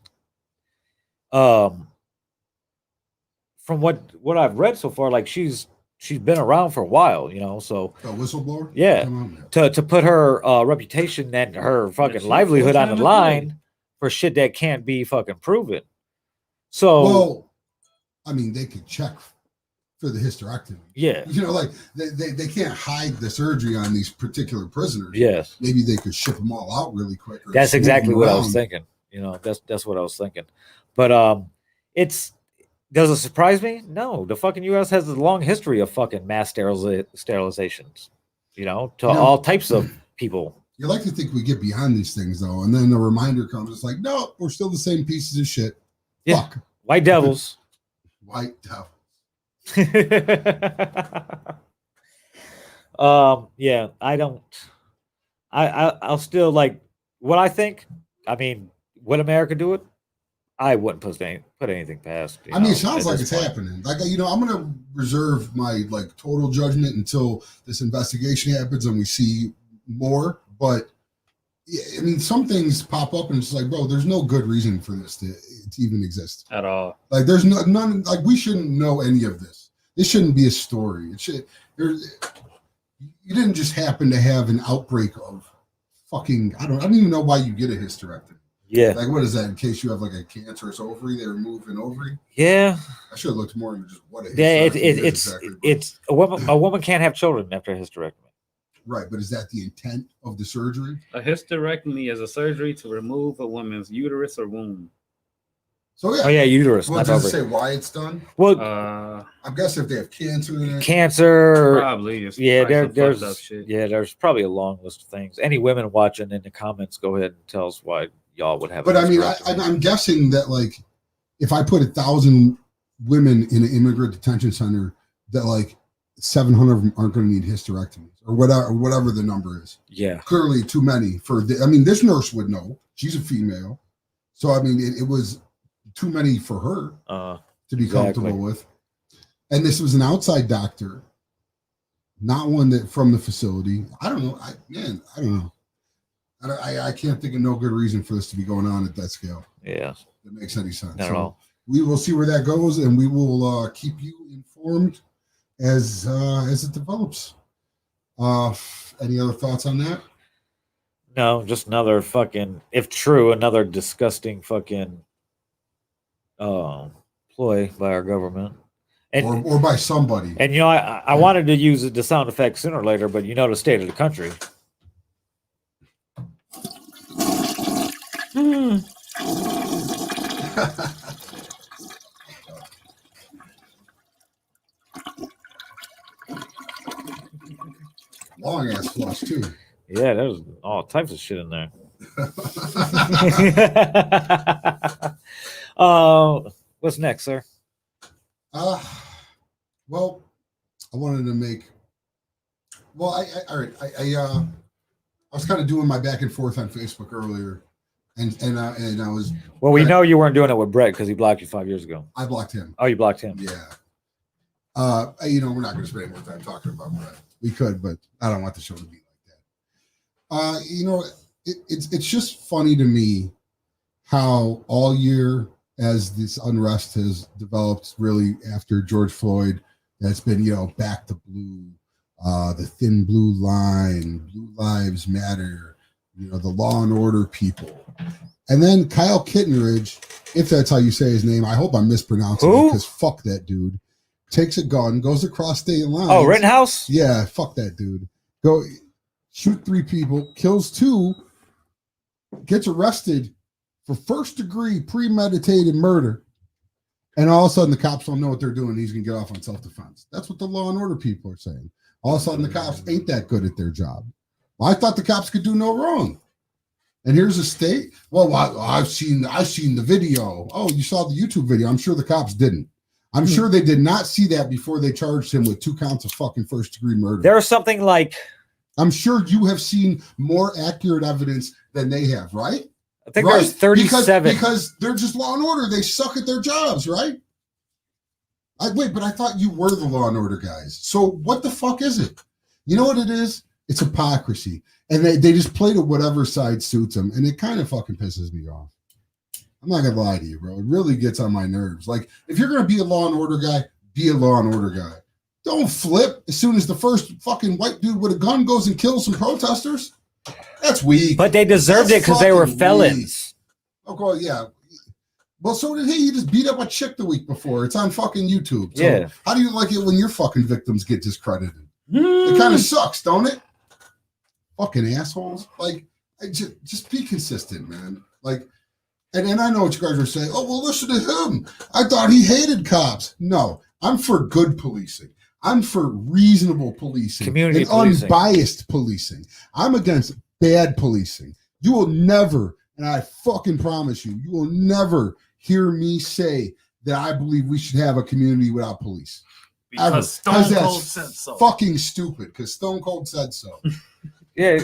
from what I've read so far, like she's been around for a while, so A whistleblower? Yeah. Come on, man. to put her reputation and her fucking she's livelihood on the fortunate to line for shit that can't be fucking proven. So Well, I mean, they could check for the hysterectomy. yeah, Like they can't hide the surgery on these particular prisoners. yes. Maybe they could ship them all out really quick. or That's smooth exactly them what I was around. thinking. That's what I was thinking. But does it surprise me? No. The fucking US has a long history of fucking mass sterilizations, to all types of people. You like to think we get beyond these things though, and then the reminder comes. It's like, no, we're still the same pieces of shit. Yeah. Fuck. White devils. White devil. Yeah, I'll still like what I think. I mean, would America do it? I wouldn't put anything past. I mean, it sounds at like this it's point. happening. Like, I'm gonna reserve my total judgment until this investigation happens and we see more. But yeah, I mean, some things pop up and it's like, bro, there's no good reason for this to even exist. At all. Like, there's none. Like, we shouldn't know any of this. This shouldn't be a story. It should. You didn't just happen to have an outbreak of fucking. I don't even know why you get a hysterectomy. Yeah, Like, what is that? In case you have like a cancerous ovary, they remove an ovary. yeah, I should have looked more into just what a yeah. hysterectomy is It's exactly. it's a woman can't have children after a hysterectomy. Right, but is that the intent of the surgery? A hysterectomy is a surgery to remove a woman's uterus or womb. So yeah. Oh yeah, uterus. Well, Not does it ovary. say why it's done? Well, I'm guessing if they have cancer in it. cancer. Probably. It's Yeah, probably some fucked up there's shit. there's probably a long list of things. Any women watching in the comments, go ahead and tell us why y'all would have. But a I mean, hysterectomy. I'm guessing that if I put 1,000 women in an immigrant detention center, that 700 of them aren't going to need hysterectomies or whatever the number is. yeah, Clearly, too many I mean, this nurse would know. She's a female, so I mean, it was too many for her to be exactly. comfortable with. And this was an outside doctor, not one that from the facility. I don't know. I don't know. I can't think of no good reason for this to be going on at that scale. yeah, That makes any sense. not at all. We will see where that goes, and we will keep you informed as it develops. Any other thoughts on that? No, just another fucking, if true, another disgusting fucking ploy by our government. And Or by somebody? and I wanted to use the sound effect sooner or later, but the state of the country. Long ass flush too. Yeah, there's all types of shit in there. What's next, sir? Well, I wanted to make. Well, all right. I was kind of doing my back and forth on Facebook earlier, and I was. Well, we know you weren't doing it with Brett because he blocked you 5 years ago. I blocked him. Oh, you blocked him. Yeah. We're not going to spend any more time talking about Brett. We could, but I don't want the show to be like that. It's just funny to me how all year as this unrest has developed, really after George Floyd, that's been, back to blue, the thin blue line, Blue Lives Matter, the Law and Order people. And then Kyle Kittenridge, if that's how you say his name, I hope I'm mispronouncing it because fuck that dude. Takes a gun, goes across state lines. Oh, Rittenhouse? Yeah, fuck that dude. Go shoot 3 people, kills 2, gets arrested for first-degree premeditated murder. And all of a sudden, the cops don't know what they're doing. He's going to get off on self-defense. That's what the Law and Order people are saying. All of a sudden, the cops ain't that good at their job. Well, I thought the cops could do no wrong. And here's a state. Well, I've seen the video. Oh, you saw the YouTube video. I'm sure the cops didn't. I'm sure they did not see that before they charged him with 2 counts of fucking first-degree murder. There was something like, I'm sure you have seen more accurate evidence than they have, right? I think there's 37. Because they're just Law and Order. They suck at their jobs, right? But I thought you were the Law and Order guys. So what the fuck is it? You know what it is? It's hypocrisy. And they just play to whatever side suits them. And it kind of fucking pisses me off. I'm not going to lie to you, bro. It really gets on my nerves. Like, if you're going to be a Law and Order guy, be a Law and Order guy. Don't flip as soon as the first fucking white dude with a gun goes and kills some protesters. That's weak. But they deserved it because they were felons. Weak. Oh, yeah. Well, so did he. He just beat up a chick the week before. It's on fucking YouTube. So yeah. How do you like it when your fucking victims get discredited? It kind of sucks, don't it? Fucking assholes. Like, just be consistent, man. Like, and I know what you guys are saying. Oh, well, listen to him. I thought he hated cops. No, I'm for good policing. I'm for reasonable policing. Community and policing. Unbiased policing. I'm against bad policing. You will never, and I fucking promise you, you will never hear me say that I believe we should have a community without police. Because Stone Cold said so. Fucking stupid, because Stone Cold said so. Yeah.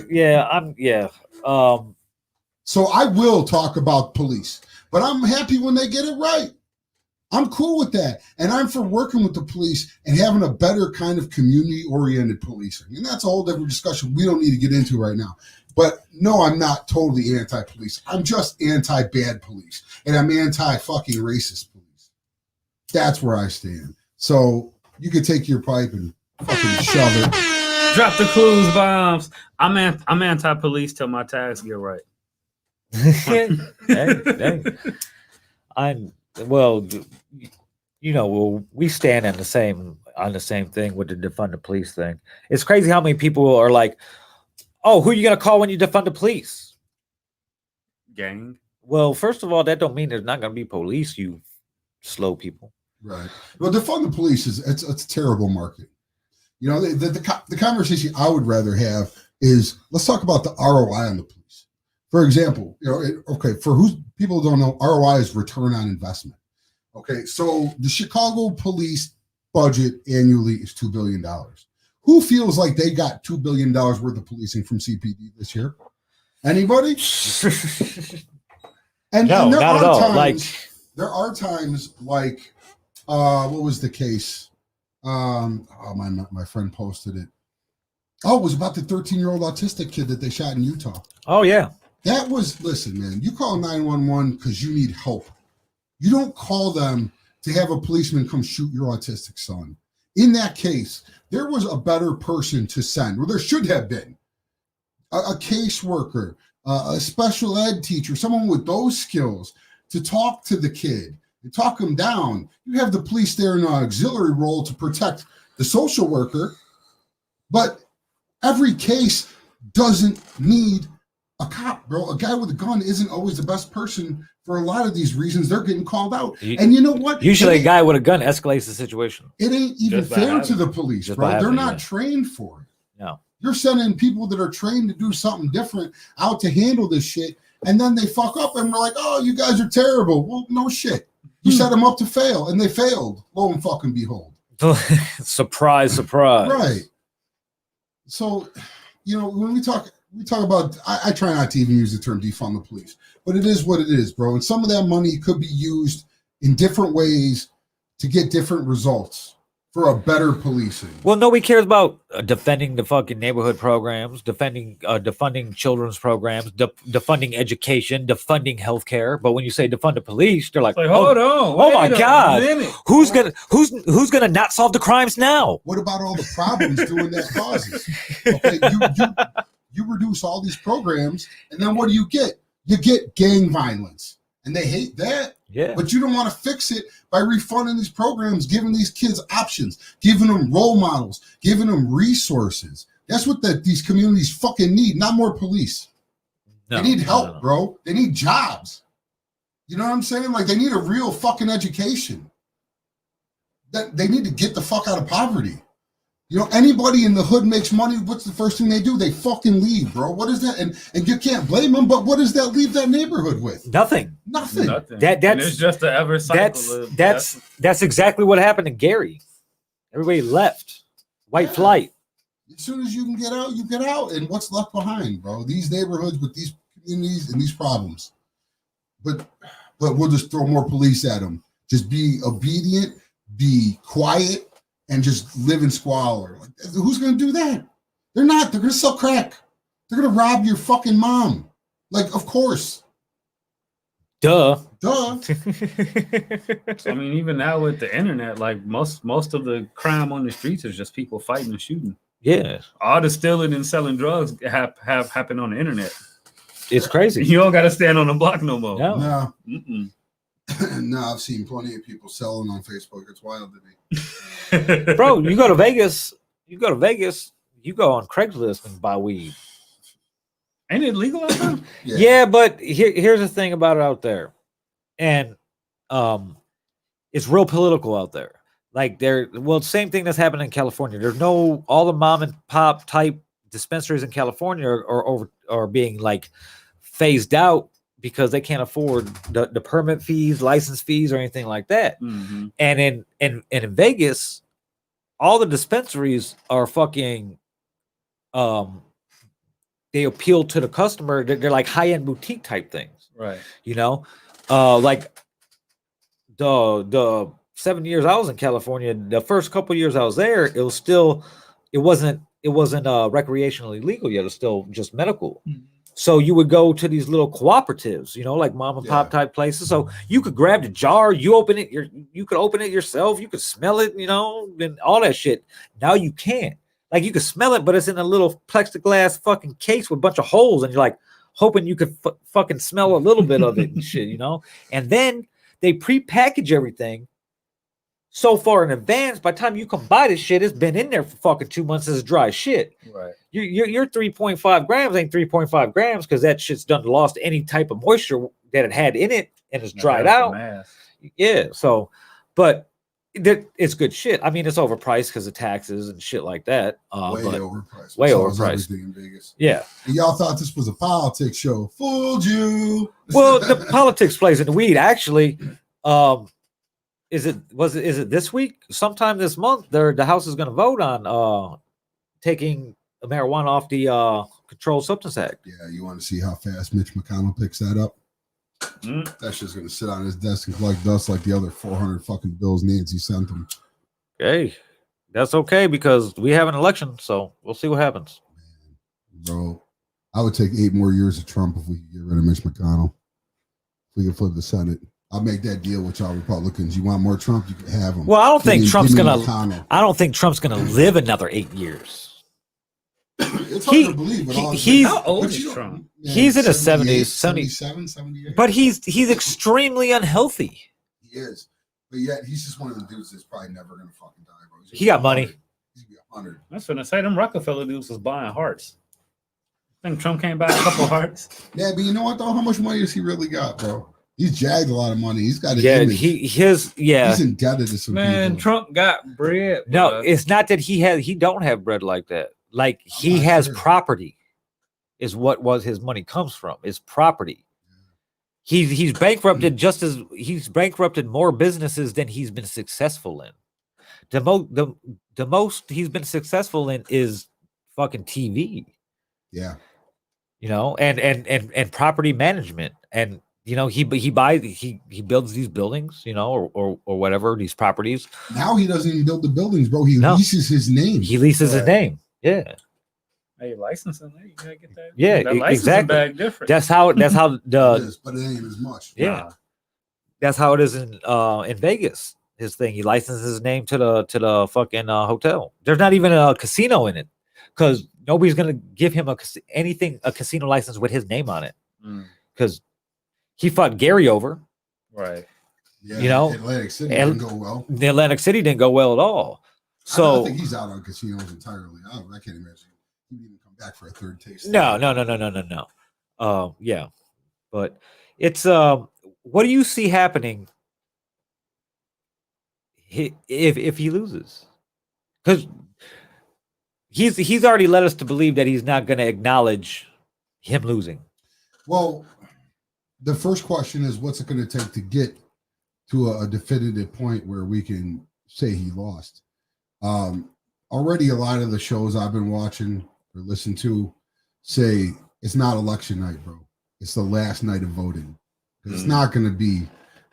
So I will talk about police, but I'm happy when they get it right. I'm cool with that. And I'm for working with the police and having a better kind of community-oriented policing. And that's a whole different discussion we don't need to get into right now. But no, I'm not totally anti-police. I'm just anti-bad police. And I'm anti-fucking racist police. That's where I stand. So you could take your pipe and fucking shove it. Drop the clues bombs. I'm anti-police till my tags get right. hey. We stand on the same thing with the defund the police thing. It's crazy how many people are like, "Oh, who are you gonna call when you defund the police?" Gang. Well, first of all, that don't mean there's not gonna be police. You slow people. Right. Well, defund the police it's a terrible market. The conversation I would rather have is let's talk about the ROI on the police. For example, for people who don't know, ROI is return on investment. Okay, so the Chicago police budget annually is $2 billion. Who feels like they got $2 billion worth of policing from CPD this year? Anybody? And no, there not are at all. times, there are times like, what was the case? My friend posted it. Oh, it was about the 13-year-old autistic kid that they shot in Utah. Oh yeah. That was, listen, man, you call 911 because you need help. You don't call them to have a policeman come shoot your autistic son. In that case, there was a better person to send, or there should have been. A caseworker, a special ed teacher, someone with those skills to talk to the kid and talk him down. You have the police there in an auxiliary role to protect the social worker, but every case doesn't need a cop, bro. A guy with a gun isn't always the best person for a lot of these reasons. They're getting called out. And you know what? Usually a guy with a gun escalates the situation. It ain't even Just by fair to having the police, Just bro. by They're having, not yeah. trained for it. No. You're sending people that are trained to do something different out to handle this shit, and then they fuck up and we're like, oh, you guys are terrible. Well, no shit. You set them up to fail, and they failed. Lo and fucking behold. Surprise, surprise. Right. So, when we talk about, I try not to even use the term defund the police, but it is what it is, bro. And some of that money could be used in different ways to get different results. for a better policing. Well, nobody cares about defending the fucking neighborhood programs, defunding children's programs, defunding education, defunding healthcare. But when you say defund the police, they're like, It's like, hold on. oh my wait a God. minute. who's gonna not solve the crimes now? What about all the problems doing that causes? Okay, you reduce all these programs, and then what do you get? You get gang violence, and they hate that. Yeah. But you don't want to fix it by refunding these programs, giving these kids options, giving them role models, giving them resources. That's what these communities fucking need, not more police. They need help, bro. They need jobs. You know what I'm saying? Like, they need a real fucking education. That they need to get the fuck out of poverty. You know, anybody in the hood makes money. What's the first thing they do? They fucking leave, bro. What is that? And you can't blame them, but what does that leave that neighborhood with? Nothing. Nothing. Nothing. That's And it's just an ever cycle. That's exactly what happened to Gary. Everybody left. White Yeah. flight. As soon as you can get out, you get out. And what's left behind, bro? These neighborhoods with these communities and these problems. But we'll just throw more police at them. Just be obedient, be quiet, and just live in squalor. Like, who's going to do that? They're not. They're going to sell crack. They're going to rob your fucking mom. Like, of course. Duh. Duh. I mean, even now with the internet, like most of the crime on the streets is just people fighting and shooting. Yeah. All the stealing and selling drugs have happened on the internet. It's crazy. You don't got to stand on the block no more. No. No. Mm-mm. No, I've seen plenty of people selling on Facebook. It's wild to me. Bro, you go to Vegas, you go on Craigslist and buy weed. Ain't it legal out there? Yeah, but here's the thing about it out there. And it's real political out there. Like same thing that's happening in California. There's all the mom and pop type dispensaries in California are being like phased out because they can't afford the permit fees, license fees, or anything like that. Mm-hmm. And in Vegas, all the dispensaries are fucking they appeal to the customer. They're like high-end boutique type things. Right. You know? Like the 7 years I was in California, the first couple years I was there, it wasn't recreationally legal yet. It was still just medical. Mm-hmm. So you would go to these little cooperatives, you know, like mom and pop type places. So you could grab the jar, you could open it yourself, you could smell it, you know, and all that shit. Now you can't. Like you could smell it, but it's in a little plexiglass fucking case with a bunch of holes, and you're like hoping you could fucking smell a little bit of it and shit, you know. And then they pre-package everything so far in advance. By the time you come buy this shit, it's been in there for fucking 2 months as dry shit. Right. Your 3.5 grams ain't 3.5 grams because that shit's done lost any type of moisture that it had in it and it's dried out. Yeah. So, but it's good shit. I mean, it's overpriced because of taxes and shit like that. Way overpriced. Way So is overpriced. everything in Vegas. Yeah. And y'all thought this was a politics show. Fooled you. Well, the politics plays in the weed. Actually, is it this week? Sometime this month, the House is going to vote on taking marijuana off the Controlled Substance Act. Yeah, you want to see how fast Mitch McConnell picks that up? Mm. That shit's gonna sit on his desk and collect dust like the other 400 fucking bills Nancy sent him. Hey, that's okay because we have an election, so we'll see what happens. Bro, I would take 8 more years of Trump if we could get rid of Mitch McConnell. If we could flip the Senate, I'll make that deal with y'all Republicans. You want more Trump, you can have him. Well, I don't think Trump's gonna McConnell. live another 8 years. It's hard to believe. With all How old but is you Trump? Yeah, He's in his 78, 70s, 77, 78. But he's extremely unhealthy. He is. But yet, he's just one of the dudes that's probably never going to fucking die, bro. He got money. He's going to be 100. I was gonna say them Rockefeller dudes was buying hearts. I think Trump came by a couple hearts. Yeah, but you know what, though? How much money has he really got, bro? He's jagged a lot of money. He's got an Yeah, image. He's indebted to some Man, people. Trump got bread. No, bro. it's not that he don't have bread like that. Like he not has sure. property, is what his money comes from. Is property. He's bankrupted he's bankrupted more businesses than he's been successful in. The most he's been successful in is fucking TV. Yeah. You know, and property management, and you know, he buys he builds these buildings, you know, or whatever, these properties. Now he doesn't even build the buildings, bro. He No. leases his name. He leases his Right. name. Yeah. Hey, licensing, hey, you gotta get that. Yeah, that licensing exactly. bag different. That's how It the is, but it ain't as much. yeah. Nah. That's how it is in Vegas. His thing. He licenses his name to the fucking hotel. There's not even a casino in it because nobody's gonna give him a casino license with his name on it Mm, because he fought Gary over. right. Yeah, You know, Atlantic City and- didn't go well. The Atlantic City didn't go well at all. I So think he's out on casinos entirely. I can't imagine he would even come back for a third taste. no. Yeah, but it's what do you see happening if he loses? Because he's already led us to believe that he's not going to acknowledge him losing. Well, the first question is, what's it going to take to get to a definitive point where we can say he lost? Already, a lot of the shows I've been watching or listened to say it's not election night, bro. It's the last night of voting. 'Cause it's not going to be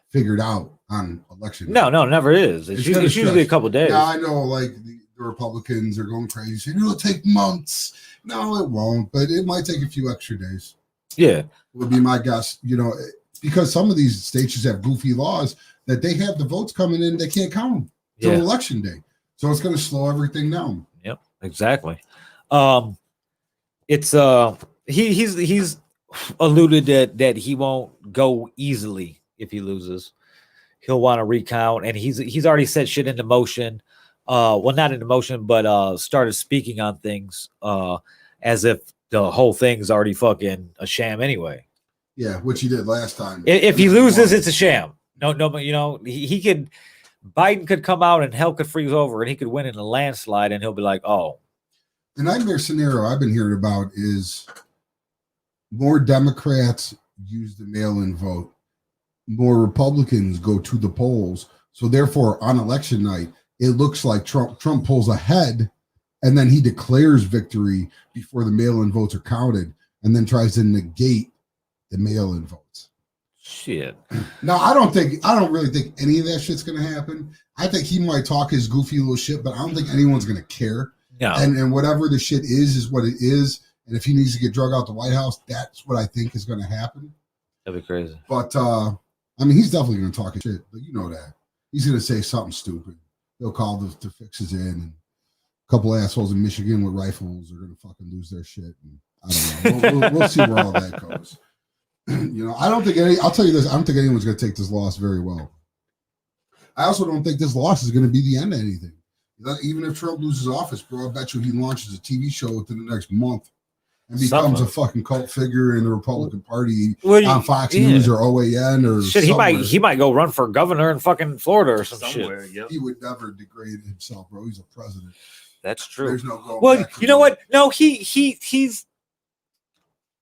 figured out on election night. No, never is. It's, It's usually, gonna it's usually a stretch. couple days. Yeah, I know, like the Republicans are going crazy, saying it'll take months. No, it won't, but it might take a few extra days. Yeah, Would be my guess, you know, because some of these states just have goofy laws that they have the votes coming in, they can't count them till yeah, election day. So it's going to slow everything down. yep, exactly. It's he's alluded that he won't go easily if he loses. He'll want to recount, and he's already set shit into motion. Well, not into motion, but started speaking on things as if the whole thing's already fucking a sham anyway. Yeah, which he did last time. If he loses, it's a sham. No, but you know, he could. Biden could come out and hell could freeze over, and he could win in a landslide, and he'll be like, "Oh, The nightmare scenario I've been hearing about is more Democrats use the mail-in vote, more Republicans go to the polls. So therefore, on election night, it looks like Trump pulls ahead, and then he declares victory before the mail-in votes are counted, and then tries to negate the mail-in votes. shit." Now, I don't really think any of that shit's gonna happen. I think he might talk his goofy little shit, but I don't think anyone's gonna care. No, And whatever the shit is what it is. And if he needs to get drug out the White House, that's what I think is going to happen. that'd be crazy. But I mean, he's definitely going to talk his shit. But you know that he's going to say something stupid. He'll call the fixes in, and a couple assholes in Michigan with rifles are going to fucking lose their shit. And I don't know. We'll see where all that goes. You know, I don't think I'll tell you this. I don't think anyone's going to take this loss very well. I also don't think this loss is going to be the end of anything. Even if Trump loses office, bro, I bet you he launches a TV show within the next month and becomes a fucking cult figure in the Republican Party on Fox News or OAN or shit. somewhere. He might go run for governor in fucking Florida or some Somewhere, shit. yep. He would never degrade himself, bro. He's a president. That's true. There's no going Well, back from you know that. what? No, he's.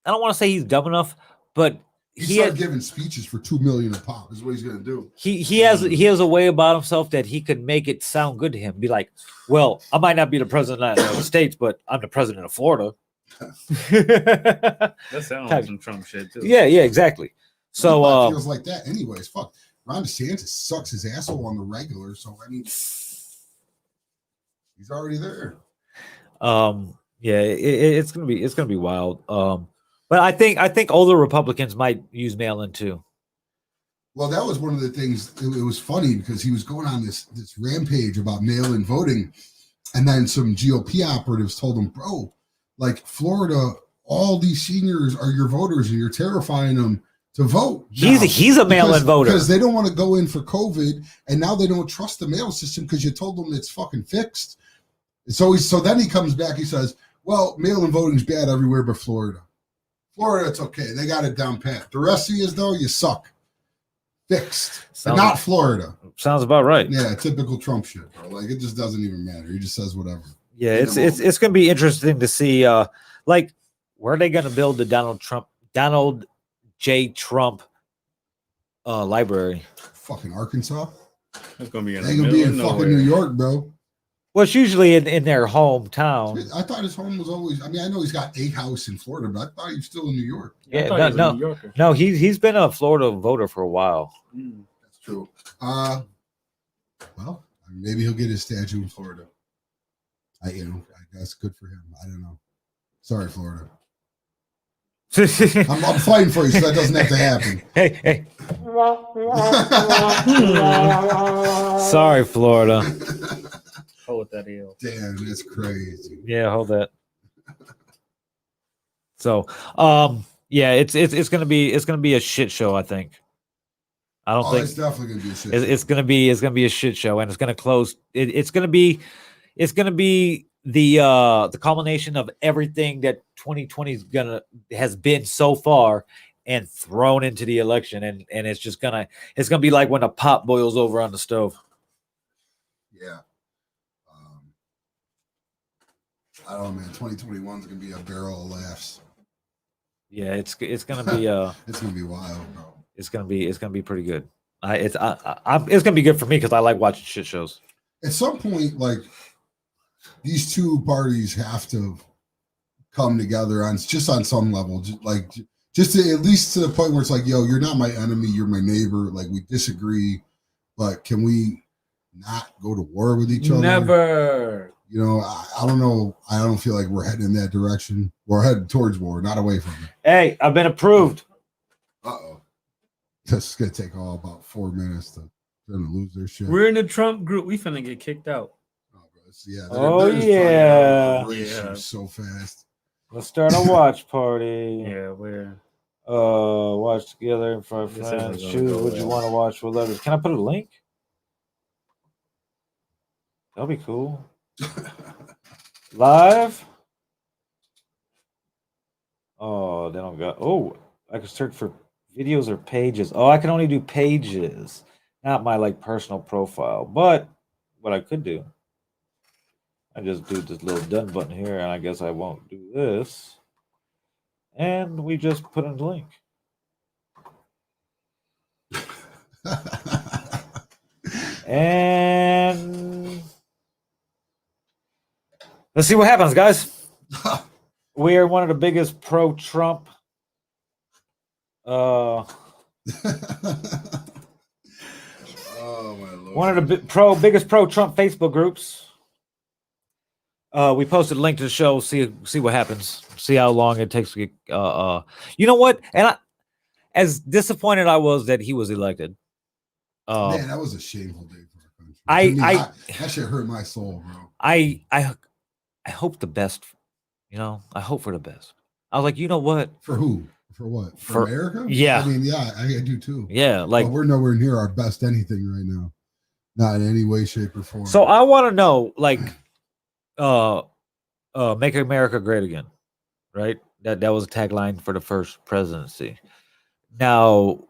I don't want to say he's dumb enough, but He he started has, giving speeches for $2 million a pop. Is what he's gonna do. he has a way about himself that he could make it sound good to him. Be like, well, I might not be the president of the United States, but I'm the president of Florida. That sounds Type- like some Trump shit too. yeah, exactly. So Everybody feels like that, anyways. Fuck, Ron DeSantis sucks his asshole on the regular. So I mean, he's already there. yeah, it's gonna be wild. But I think older Republicans might use mail-in too. Well, that was one of the things. It was funny because he was going on this rampage about mail-in voting, and then some GOP operatives told him, "Bro, like Florida, all these seniors are your voters, and you're terrifying them to vote." He's a mail-in voter. because they don't want to go in for COVID, and now they don't trust the mail system because you told them it's fucking fixed. So then he comes back. He says, "Well, mail-in voting's bad everywhere but Florida. Florida, it's okay. They got it down pat. The rest of you, though, you suck. Fixed. But not Florida." Sounds about right. Yeah, typical Trump shit, bro. Like it just doesn't even matter. He just says whatever. Yeah, In the it's gonna be interesting to see like where are they gonna build the Donald J. Trump library. Fucking Arkansas. It's gonna be in They the gonna be middle in of fucking nowhere. New York, bro. Well, it's usually in their hometown. I thought his home was always. I mean, I know he's got a house in Florida, but I thought he was still in New York. I Yeah, thought no, he was a no. New Yorker. No, he's been a Florida voter for a while. That's true. Well, I mean, maybe he'll get his statue in Florida. I guess good for him. I don't know. Sorry, Florida. I'm fighting for you so that doesn't have to happen. Hey. Sorry, Florida. Hold that ill. Damn, that's crazy. Yeah, hold that. So, yeah, it's gonna be a shit show. I think. I don't think It's definitely gonna be a shit. it's gonna be a shit show, and it's gonna close. It's gonna be the culmination of everything that 2020 has been so far, and thrown into the election, and it's gonna be like when a pot boils over on the stove. Yeah. I don't know, man. 2021 is gonna be a barrel of laughs. Yeah, it's gonna be It's gonna be wild, bro. it's gonna be pretty good. It's gonna be good for me because I like watching shit shows. At some point, like these two parties have to come together on some level, just to, at least to the point where it's like, yo, you're not my enemy, you're my neighbor. Like we disagree, but can we not go to war with each other? Never. You know, I don't know. I don't feel like we're heading in that direction. We're heading towards war, not away from it. Hey, I've been approved. Uh-oh. This is gonna take all about 4 minutes to lose their shit. We're in the Trump group. We finna get kicked out. Oh, bro, yeah. Oh, just yeah. probably erase Yeah. you so fast. Let's start a watch party. Yeah, we're. Watch together in front of This isn't friends. gonna Choose go what you well. want to watch with others. Can I put a link? That'll be cool. Live. Oh, they don't got. Oh, I can search for videos or pages. Oh, I can only do pages, not my like personal profile. But what I could do, I just do this little done button here, and I guess I won't do this. And we just put in the link. And let's see what happens, guys. We are one of the biggest pro-Trump. Oh my lord! One of the biggest pro-Trump Facebook groups. We posted a link to the show. See what happens. See how long it takes to get. You know what? And as disappointed I was that he was elected. Man, that was a shameful day for our country. That shit hurt my soul, bro. I hope the best. You know, I hope for the best. I was like, you know what? For who? For what? For America? Yeah. I mean, yeah, I do too. Yeah, like but we're nowhere near our best anything right now. Not in any way, shape, or form. so. I want to know, like, "Make America Great Again," right? That was a tagline for the first presidency. Now,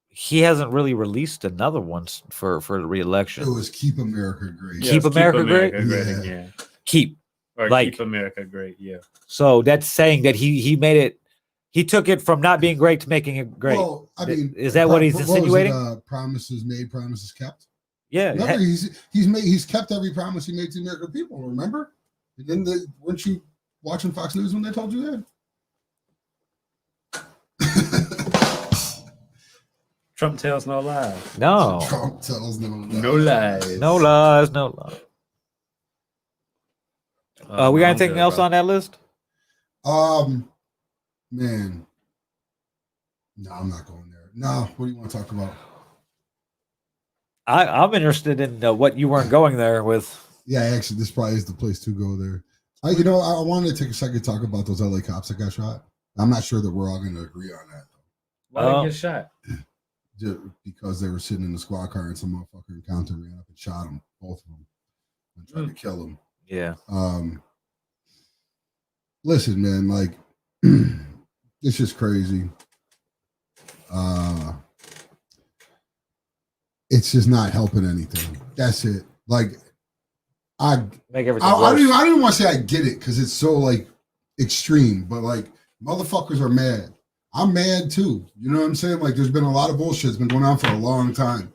he hasn't really released another one for the re-election. it was "Keep America Great." Keep America great? Yeah. Yeah. Keep. Or Like- keep America great. Yeah. So that's saying that he made it. He took it from not being great to making it great. Well, I mean, Is that what he's was it, insinuating? promises made, promises kept. Yeah. Remember, he's kept every promise he made to the American people. Remember? And then weren't you watching Fox News when they told you that? Trump tells no lies. No. Trump tells no lies. No lies. No lies. No lies. We got I'm anything good, else bro. on that list? Man. No, I'm not going there. No, what do you want to talk about? I'm interested in what you weren't going there with. Yeah, actually, this probably is the place to go there. I wanted to take a second to talk about those LA cops that got shot. I'm not sure that we're all going to agree on that, Why did he get shot? just because they were sitting in the squad car and some motherfucker in Compton ran up and shot them, both of them, and tried to kill them. Yeah. Listen, man, like it's just crazy. It's just not helping anything. That's it. Like Make everything I worse. don't even want to say I get it because it's so like extreme, but like motherfuckers are mad. I'm mad too. You know what I'm saying? Like there's been a lot of bullshit that's been going on for a long time.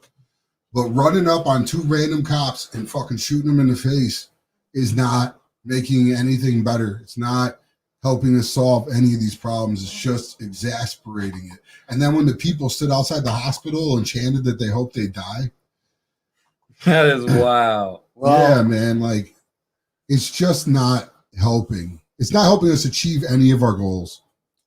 But running up on two random cops and fucking shooting them in the face is not making anything better. It's not helping us solve any of these problems. It's just exasperating it. And then when the people stood outside the hospital and chanted that they hope they die, That is wild. yeah, man, like it's just not helping. It's not helping us achieve any of our goals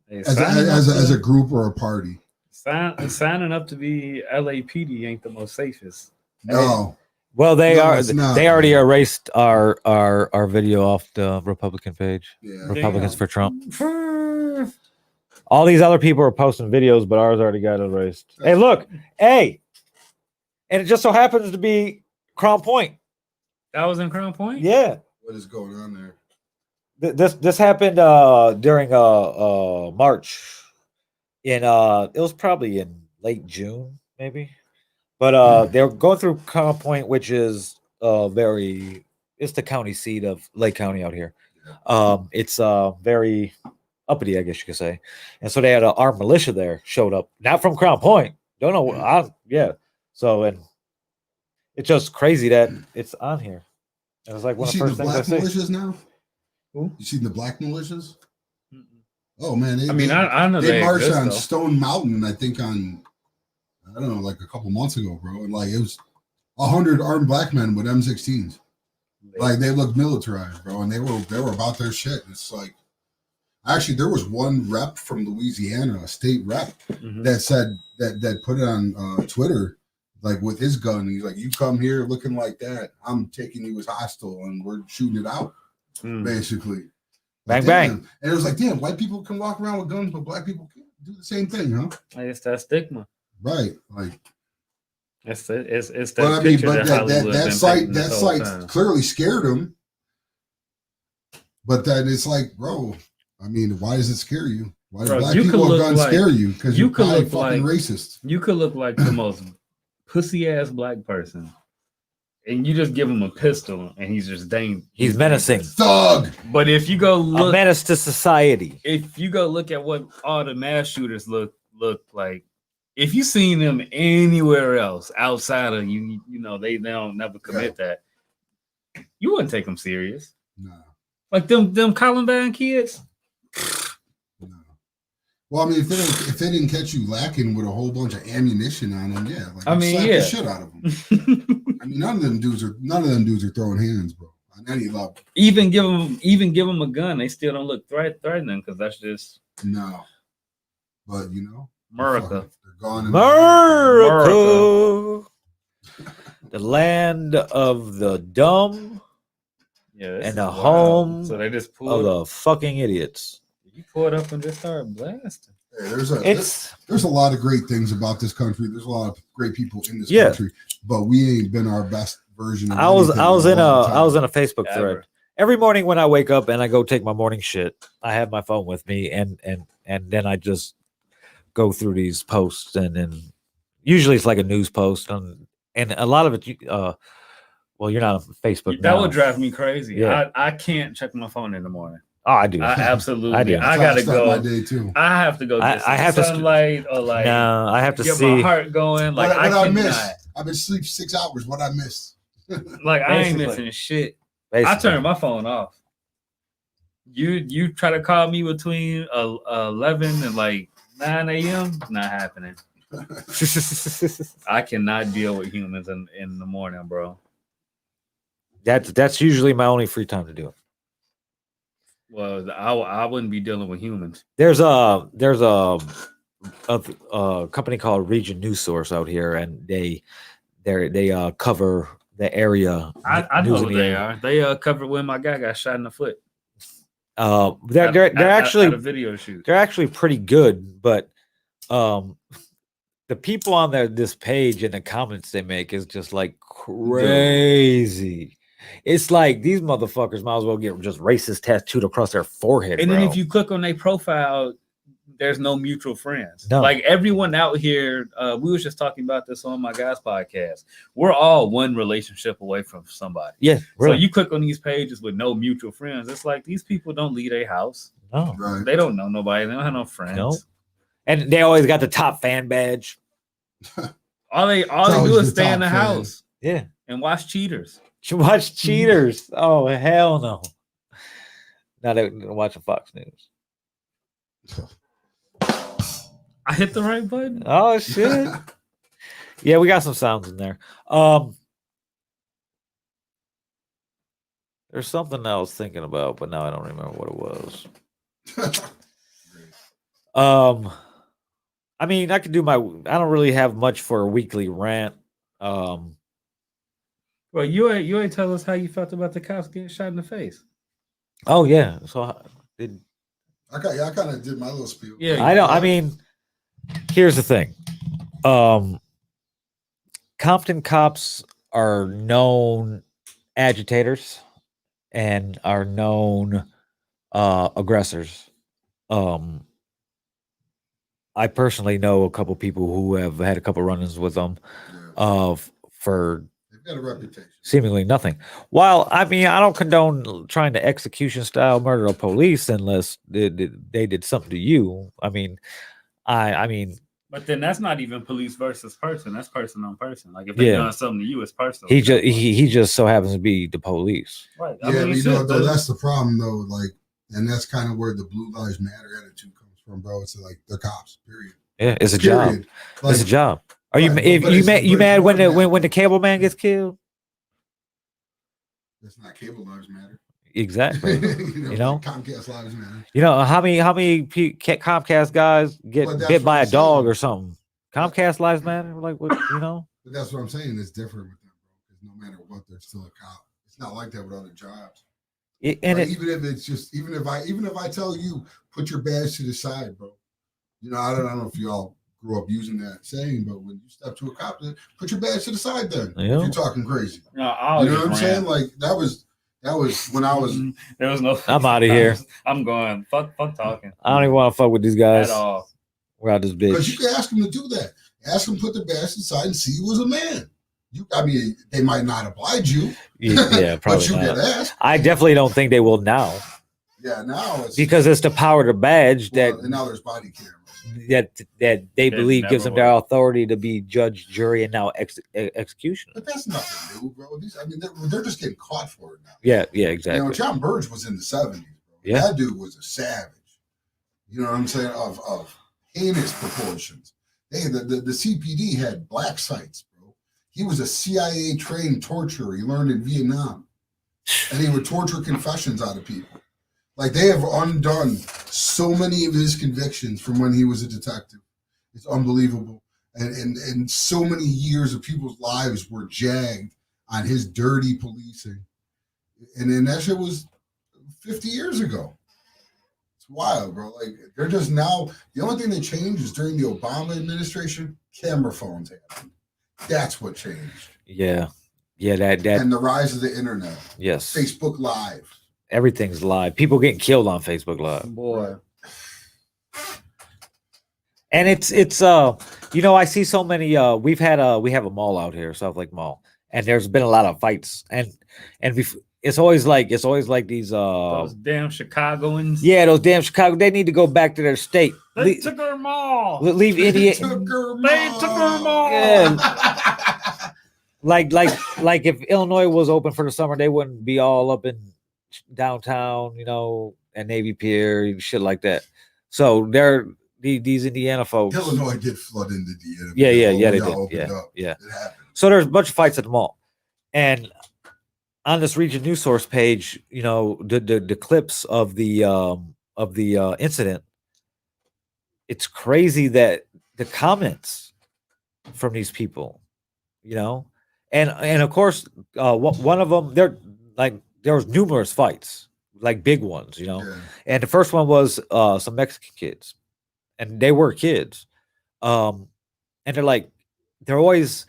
Hey, as a group or a party. signing up to be LAPD ain't the most safest. No, Well, they No, are. it's not. They already erased our video off the Republican page. yeah, Republicans for Trump. All these other people are posting videos, but ours already got erased. Hey, look, hey, and it just so happens to be Crown Point. That was in Crown Point? Yeah, what is going on there? this happened during March. It was probably in late June, maybe. But they're going through Crown Point, which is it's the county seat of Lake County out here. It's very uppity, I guess you could say. And so they had an armed militia there, showed up, not from Crown Point. Don't know. Yeah. So, and it's just crazy that it's on here. And it's like You one of see the the first things I black see. militias now? Who? You seen the black militias? Mm-mm. Oh man, I mean, I know they they marched exist, on though. Stone Mountain, I think on I don't know, like a couple months ago, bro. And like it was 100 armed black men with M16s. Like they looked militarized, bro, and they were about their shit. It's like actually there was one rep from Louisiana, a state rep, Mhm. that said that put it on Twitter, like with his gun. He's like, "You come here looking like that, I'm taking you as hostile, and we're shooting it out." Mm. Basically, Bang, Like, bang. damn. And it was like, damn, white people can walk around with guns, but black people can't do the same thing, huh? It's that stigma. Right, like. It's that But I mean, picture but that that Hollywood that been site painting that this whole site time. clearly scared him. But then it's like, bro, I mean, why does it scare you? Why do Bro, black you people could with look guns like- scare you? Because you you're could probably look fucking like- racist. You could look like the most pussy ass black person, and you just give him a pistol, and he's just He's menacing. Thug. But if you go A look, menace to society. if you go look at what all the mass shooters look like, if you seen them anywhere else outside of you know they don't never commit that, you wouldn't take them serious. No, Like them Columbine kids. no. Well, I mean, if they didn't catch you lacking with a whole bunch of ammunition on them, yeah, like I mean, slap yeah. the shit out of them. I mean, none of them dudes are throwing hands, bro, on any level. even give them a gun, they still don't look threatening because that's just No, but you know, America. they're gone. America. The land of the dumb Yeah, this and is the wild. home So they just of pulled. the fucking idiots. You pull it up and just start blasting. Hey, It's there's a lot of great things about this country. There's a lot of great people in this Yeah. country, but we ain't been our best version. Of I was in a Facebook Ever. thread. Every morning when I wake up and I go take my morning shit, I have my phone with me and then I just go through these posts and then usually it's like a news post and a lot of it well, you're not on Facebook That now. would drive me crazy. Yeah. I can't check my phone in the morning. Oh, I do. I absolutely. I do. I gotta my go. day too. I have to go. I- Get some I have to sunlight or like No, I have to get see. my heart going. Like what I I cannot. miss? I've been asleep 6 hours. What I miss? Like I ain't Basically. missing shit. Basically. I turn my phone off. You try to call me between 11 and like 9 a.m. Not happening. I cannot deal with humans in the morning, bro. That's usually my only free time to do it. Well, I wouldn't be dealing with humans. There's a company called Region News Source out here, and they cover the area. I know news who in the they area. are. They covered when my guy got shot in the foot. They're At actually a video shoot. they're actually pretty good, but the people on this page and the comments they make is just like crazy. It's like these motherfuckers might as well get just racist tattooed across their forehead. And then bro. if you click on their profile, there's no mutual friends. No. Like everyone out here, we was just talking about this on my guys' podcast. We're all one relationship away from somebody. yeah, So really, you click on these pages with no mutual friends. It's like these people don't leave their house. no, Right. They don't know nobody. They don't have no friends. No. And they always got the top fan badge. All they always do is the stay in top the fan. house Yeah, and watch cheaters. Watch Cheaters. Oh hell no. Now they're watching Fox News. I hit the right button. Oh shit. Yeah, we got some sounds in there. There's something I was thinking about, but now I don't remember what it was. I mean, I could do my. I don't really have much for a weekly rant. Well, you ain't tell us how you felt about the cops getting shot in the face. Oh yeah, so did I kind of did my little spiel. Yeah, I don't. I mean, here's the thing. Compton cops are known agitators and are known aggressors. I personally know a couple people who have had a couple run-ins with them for They've got a reputation. seemingly nothing. While I mean, I don't condone trying to execution style murder a police unless they did something to you. I mean, I mean, but then that's not even police versus person. That's person on person. Like if they Yeah. done something to you, it's personal. he just so happens to be the police. Right. Yeah, but you know, though, that's the problem, though. Like, and that's kind of where the Blue Lives Matter attitude comes from, bro. It's like they're cops. Period. Yeah, it's a job. Period. Like, It's a job. Are you Right, if but you it's- mad you but it's mad when more than that. when the cable man gets killed? That's not cable lives matter. Exactly. you know? like Comcast lives matter. You know how many Comcast guys get But that's bit what by I'm a dog saying. or something? Comcast lives matter. Like what you know? But that's what I'm saying. It's different with them, bro. Because no matter what, they're still a cop. It's not like that with other jobs. And Like, it, even if it's just, even if I tell you, put your badge to the side, bro. You know, I don't know if you all grew up using that saying, but when you step to a cop, then put your badge to the side. Then if Yeah. you're talking crazy. No, I You know what I'm saying? Like that was when I was. There was no. I'm outta here. I'm going. Fuck talking. I don't even want to fuck with these guys. At all. We're out this Because you bitch. can ask them to do that. Ask them to put their badge to the side and see you as a man. I mean, they might not oblige you. Yeah, but probably you not. get asked. I definitely don't think they will now Yeah, now it's because it's the power to badge well, and now there's body cameras. that they There believe gives never them their was. authority to be judge, jury, and now executioner. But that's nothing new, bro. I mean, they're just getting caught for it now. Yeah, You exactly. know, John Burge was in the 70s, bro. Yeah. That dude was a savage. You know what I'm saying? Of heinous proportions. The CPD had black sites, bro. He was a CIA trained torturer. He learned in Vietnam. And he would torture confessions out of people. Like they have undone so many of his convictions from when he was a detective. It's unbelievable. And so many years of people's lives were jagged on his dirty policing. And then that shit was 50 years ago. It's wild, bro. Like they're just now, the only thing they changed is during the Obama administration, camera phones happened. That's what changed. Yeah, that And the rise of the internet, yes, Facebook Live. everything's live. People getting killed on Facebook Live, Boy. and it's you know, I see so many. We have a mall out here, South Lake Mall, and there's been a lot of fights, and it's always like these Those damn Chicagoans. yeah, those damn Chicago. They need to go back to their state. They took her mall. Leave They Indiana. took her They took her mall. Yeah. Like if Illinois was open for the summer, they wouldn't be all up in downtown, you know, and Navy Pier and shit like that. So these Indiana folks. Illinois did flood into the Yeah, they Y'all did. opened Yeah, up. yeah. It happened. So there's a bunch of fights at the mall, and on this Region News Source page, you know, the clips of the incident. It's crazy that the comments from these people, you know, and of course, one of them, there was numerous fights, like big ones, you know, Yeah. and the first one was some Mexican kids, and they were kids, and they're always,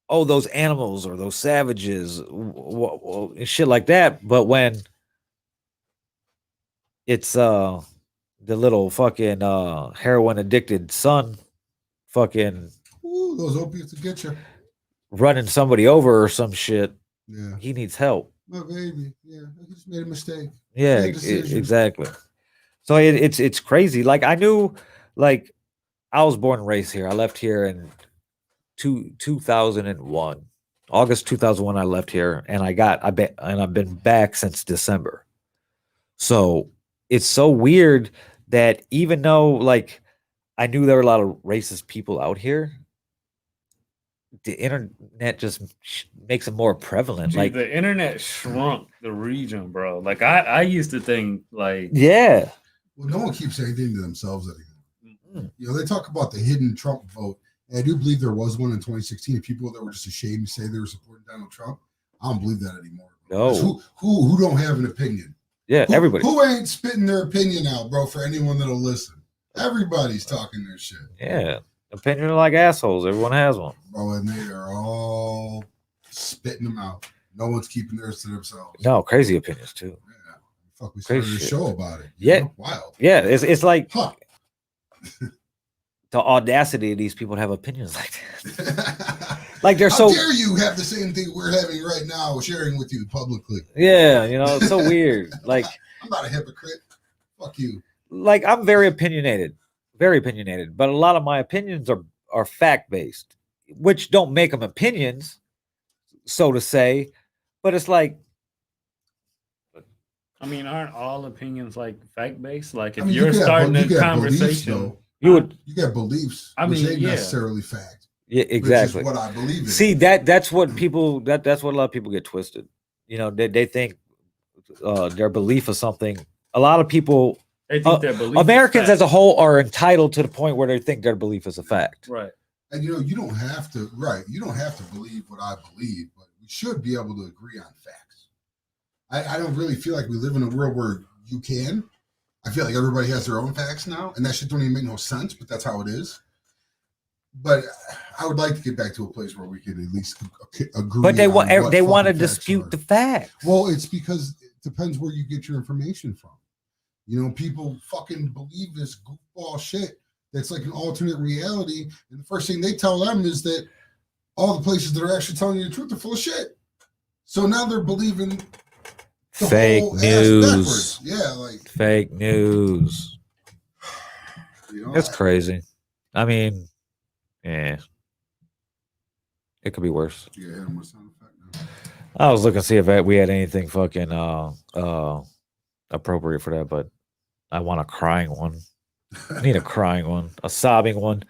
oh, those animals or those savages, and shit like that. But when it's the little fucking heroin addicted son fucking Ooh, those opiates will get you. running somebody over or some shit, Yeah. he needs help. My baby. Yeah. I just made a mistake. Yeah, Bad decision. exactly. So it's crazy. Like I knew, like I was born and raised here. I left here in 2001. August 2001, I left here, and I've been back since December. So it's so weird that even though like I knew there were a lot of racist people out here, the internet just makes it more prevalent. Dude, Like, the internet shrunk the region, bro. Like I used to think like yeah, Well, no one keeps anything to themselves anymore. Mm. You know, they talk about the hidden Trump vote. And I do believe there was one in 2016. People that were just ashamed to say they were supporting Donald Trump. I don't believe that anymore. No. 'Cause who don't have an opinion? yeah, everybody. Who ain't spitting their opinion out, bro, for anyone that'll listen? Everybody's talking their shit. Yeah, opinion are like assholes. Everyone has one. Bro, and they are all spitting them out. No one's keeping theirs to themselves. No, crazy opinions too. Yeah. Fuck, we started Crazy a shit. show about it. You Yeah. know? Wild. Yeah, it's like Huh. the audacity of these people to have opinions like that. Like they're How so dare you have the same thing we're having right now, sharing with you publicly? yeah, you know, it's so weird. Like I'm not a hypocrite. Fuck you. I'm very opinionated, but a lot of my opinions are fact based, which don't make them opinions, so to say. But it's like, I mean, aren't all opinions like fact based? Like if I mean, you're you could have- starting you a could have beliefs, conversation, though. you would, You got beliefs, I which mean, ain't yeah. necessarily fact. yeah, Which is exactly. what I believe in. See that's what people that's what a lot of people get twisted. You know, they think their belief is something. A lot of people, they think their belief is Americans fact. as a whole, are entitled to the point where they think their belief is a fact. Right. And you know, you don't have to, right? You don't have to believe what I believe, but we should be able to agree on facts. I don't really feel like we live in a world where you can. I feel like everybody has their own facts now, and that shit don't even make no sense, but that's how it is. But I would like to get back to a place where we could at least agree. But they on want what they want to fucking facts dispute are. the facts. Well, it's because it depends where you get your information from. You know, people fucking believe this goofball shit that's like an alternate reality. And the first thing they tell them is that all the places that are actually telling you the truth are full of shit. So now they're believing the Fake whole ass news. backwards. Yeah, like, Fake news. you know, It's crazy. I mean, yeah, it could be worse. Yeah, hit him with sound effect now. I was looking to see if we had anything fucking appropriate for that, but I want a crying one. I need a crying one, a sobbing one.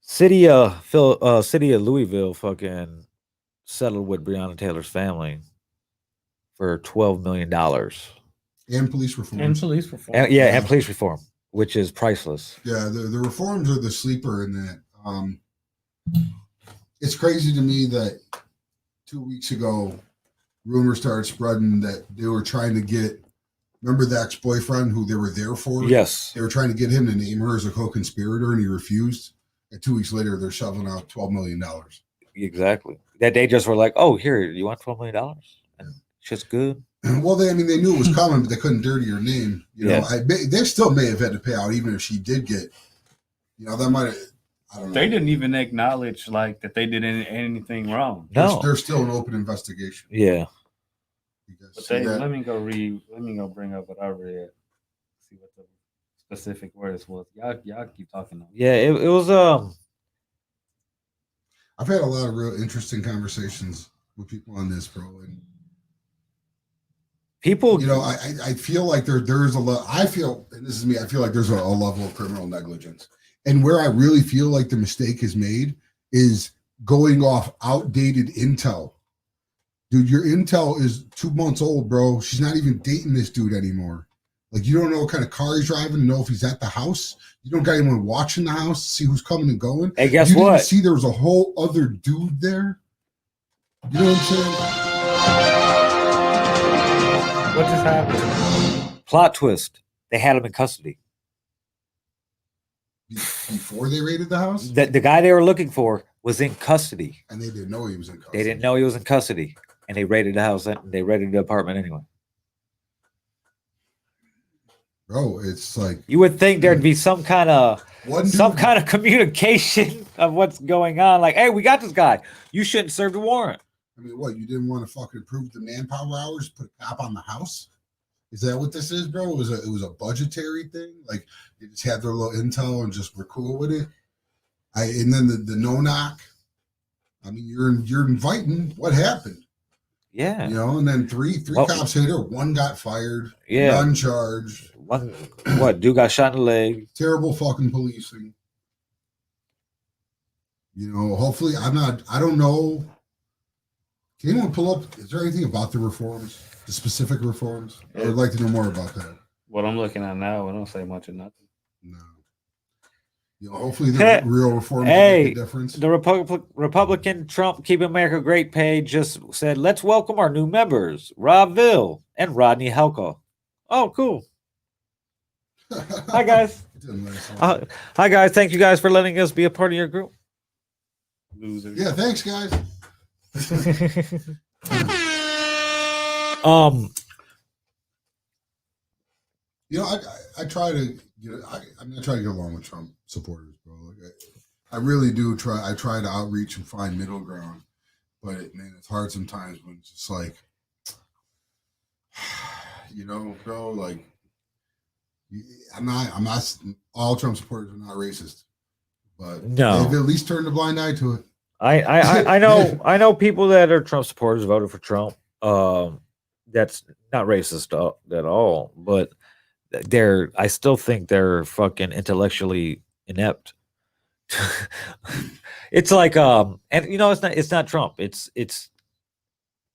City of Louisville fucking settled with Breonna Taylor's family for $12 million. And police reform. And police reform. And police reform, which is priceless. Yeah, the reforms are the sleeper in that. It's crazy to me that 2 weeks ago, rumors started spreading that they were trying to get, remember the ex-boyfriend who they were there for? Yes, They were trying to get him to name her as a co-conspirator, and he refused. And 2 weeks later, they're shoveling out $12 million. exactly. That they just were like, "Oh, here, you want $12 million?" And shit's good. Well, they knew it was coming, but they couldn't dirty her name. You know, Yeah. they still may have had to pay out, even if she did get, you know, that might have, I don't know. They didn't even acknowledge like that they did anything wrong. No, There's still an open investigation. yeah, You guys But see that? let me go bring up what I read. See what the specific words was. Y'all keep talking. On. yeah. It was I've had a lot of real interesting conversations with people on this, bro. And people. you know, I feel like there's a lot. I feel, and this is me. I feel like there's a level of criminal negligence, and where I really feel like the mistake is made is going off outdated intel. Dude, your intel is 2 months old, bro. She's not even dating this dude anymore. Like, you don't know what kind of car he's driving to know if he's at the house. You don't got anyone watching the house to see who's coming and going. Hey, guess you didn't what? see there was a whole other dude there. You know what I'm saying? What just happened? Plot twist. They had him in custody. Before they raided the house, The guy they were looking for was in custody. and they didn't know he was in custody. They didn't know he was in custody, and they raided the house. And they raided the apartment anyway. Bro, it's like You would think there'd be some kind of one dude, communication of what's going on. Like, hey, we got this guy. You shouldn't serve the warrant. I mean, what, you didn't want to fucking improve the manpower hours, put a cop on the house? Is that what this is, bro? It was a budgetary thing. Like, they just had their little intel and just were cool with it. And then the no knock. I mean, you're inviting what happened, Yeah. you know, and then three Well- cops hit her, one got fired, Yeah. none charged. What? Dude got shot in the leg. Terrible fucking policing. You know, hopefully I don't know. Can anyone pull up? Is there anything about the reforms, the specific reforms? I would like to know more about that. What I'm looking at now, I don't say much of nothing. No. You know, hopefully the Hey, real reforms will hey, make a difference. The Republican Trump Keep America Great page just said, let's welcome our new members, Rob Ville and Rodney Helko. Oh, cool. Hi, guys. Didn't let us know. Hi, guys. Thank you guys for letting us be a part of your group. Losers. Yeah, thanks, guys. You know, I try to I try to get along with Trump supporters, bro. Like I really do try. I try to outreach and find middle ground, but man, it's hard sometimes when it's just like, you know, bro. Like, I'm not. All Trump supporters are not racist, but No. they've at least turned a blind eye to it. I know people that are Trump supporters voted for Trump. That's not racist at all, but I still think they're fucking intellectually inept. It's like and you know it's not Trump. It's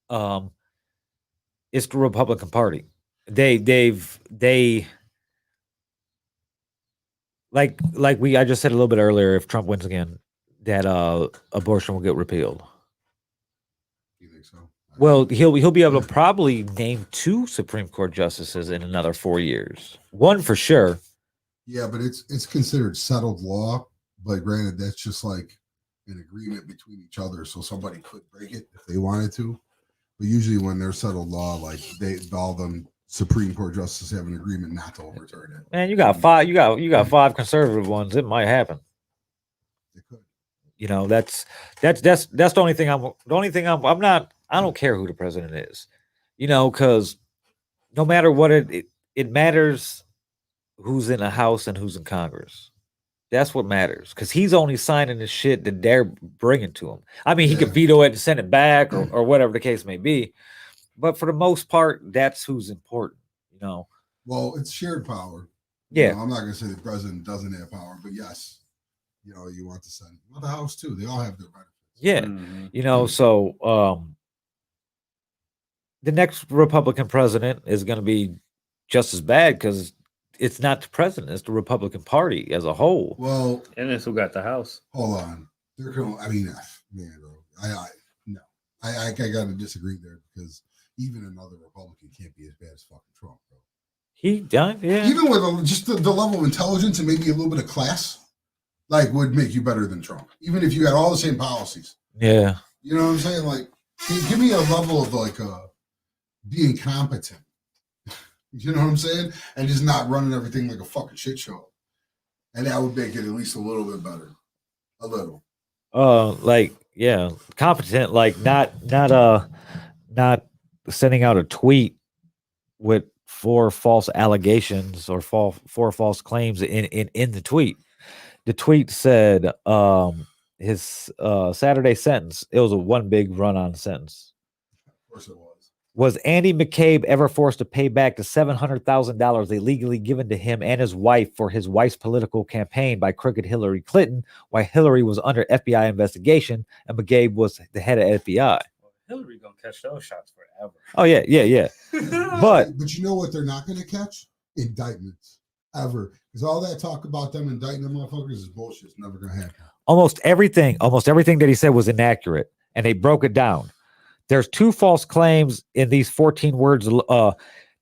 the Republican Party. They I just said a little bit earlier, if Trump wins again, that abortion will get repealed. You think so? Well, he'll be able to probably name 2 Supreme Court justices in another 4 years. One for sure. Yeah, but it's considered settled law. But granted, that's just like an agreement between each other, so somebody could break it if they wanted to. But usually, when there's settled law, like all them Supreme Court justices have an agreement not to overturn it. Man, you got 5. You got 5 conservative ones. It might happen. They could. You know, that's the only thing I'm not. I don't care who the president is. You know, because no matter what it matters who's in the House and who's in Congress. That's what matters, because he's only signing the shit that they're bringing to him. I mean, he could Yeah. veto it and send it back or whatever the case may be. But for the most part, that's who's important, you know. Well, it's shared power. Yeah. You know, I'm not going to say the president doesn't have power, but yes, you know, you want the Senate, you want the House too. They all have their benefits. Yeah. Mhm. You know, so the next Republican president is going to be just as bad, because it's not the president, it's the Republican Party as a whole. Well, And it's who got the house. hold on. They're going. I mean, man, bro. No. I got to disagree there, because even another Republican can't be as bad as fucking Trump, bro. He done, yeah. Even with just the level of intelligence and maybe a little bit of class, like, would make you better than Trump. Even if you had all the same policies. Yeah. You know what I'm saying? Like, give me a level of like being competent. You know what I'm saying? And just not running everything like a fucking shit show. And that would make it at least a little bit better. A little. Like, yeah, competent, like not sending out a tweet with 4 false allegations or 4 false claims in the tweet. The tweet said his Saturday sentence, it was a one big run-on sentence. Of course it was. Was Andy McCabe ever forced to pay back the $700,000 illegally given to him and his wife for his wife's political campaign by crooked Hillary Clinton, while Hillary was under FBI investigation and McCabe was the head of FBI? Hillary gonna catch those shots forever. Oh, yeah. But But you know what they're not going to catch? Indictments. Ever. Because all that talk about them indicting them motherfuckers is bullshit. It's never going to happen. almost everything that he said was inaccurate, and they broke it down. There's 2 false claims in these 14 words. The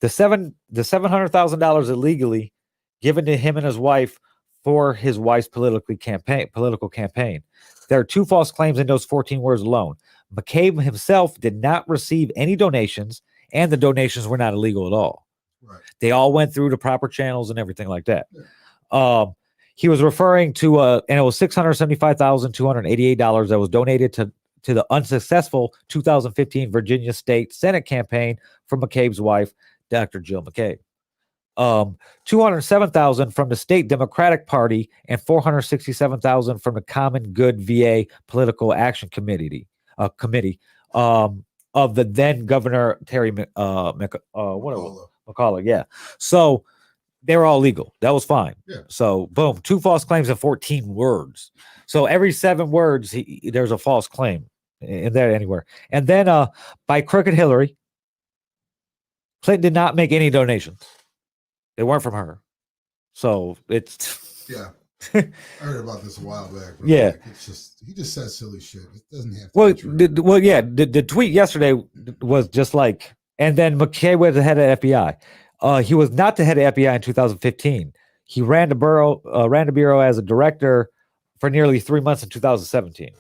$700,000 illegally given to him and his wife for his wife's political campaign. There are 2 false claims in those 14 words alone. McCabe himself did not receive any donations, and the donations were not illegal at all. Right. They all went through the proper channels and everything like that. Yeah. He was referring to and it was $675,288 that was donated to the unsuccessful 2015 Virginia State Senate campaign for McCabe's wife, Dr. Jill McCabe. 207,000 from the state Democratic Party, and 467,000 from the Common Good VA Political Action Committee. Of the then Governor Terry McCullough. Yeah. So they were all legal. That was fine. Yeah. So boom, 2 false claims and 14 words. So every 7 words, there's a false claim in there anywhere. And then by Crooked Hillary, Clinton did not make any donations. They weren't from her. So it's Yeah. I heard about this a while back. Bro. Yeah. Like, it's just he just says silly shit. It doesn't have to well, be true. the tweet yesterday was just like, and then McKay was the head of FBI. He was not the head of FBI in 2015. He ran the bureau as a director for nearly 3 months in 2017.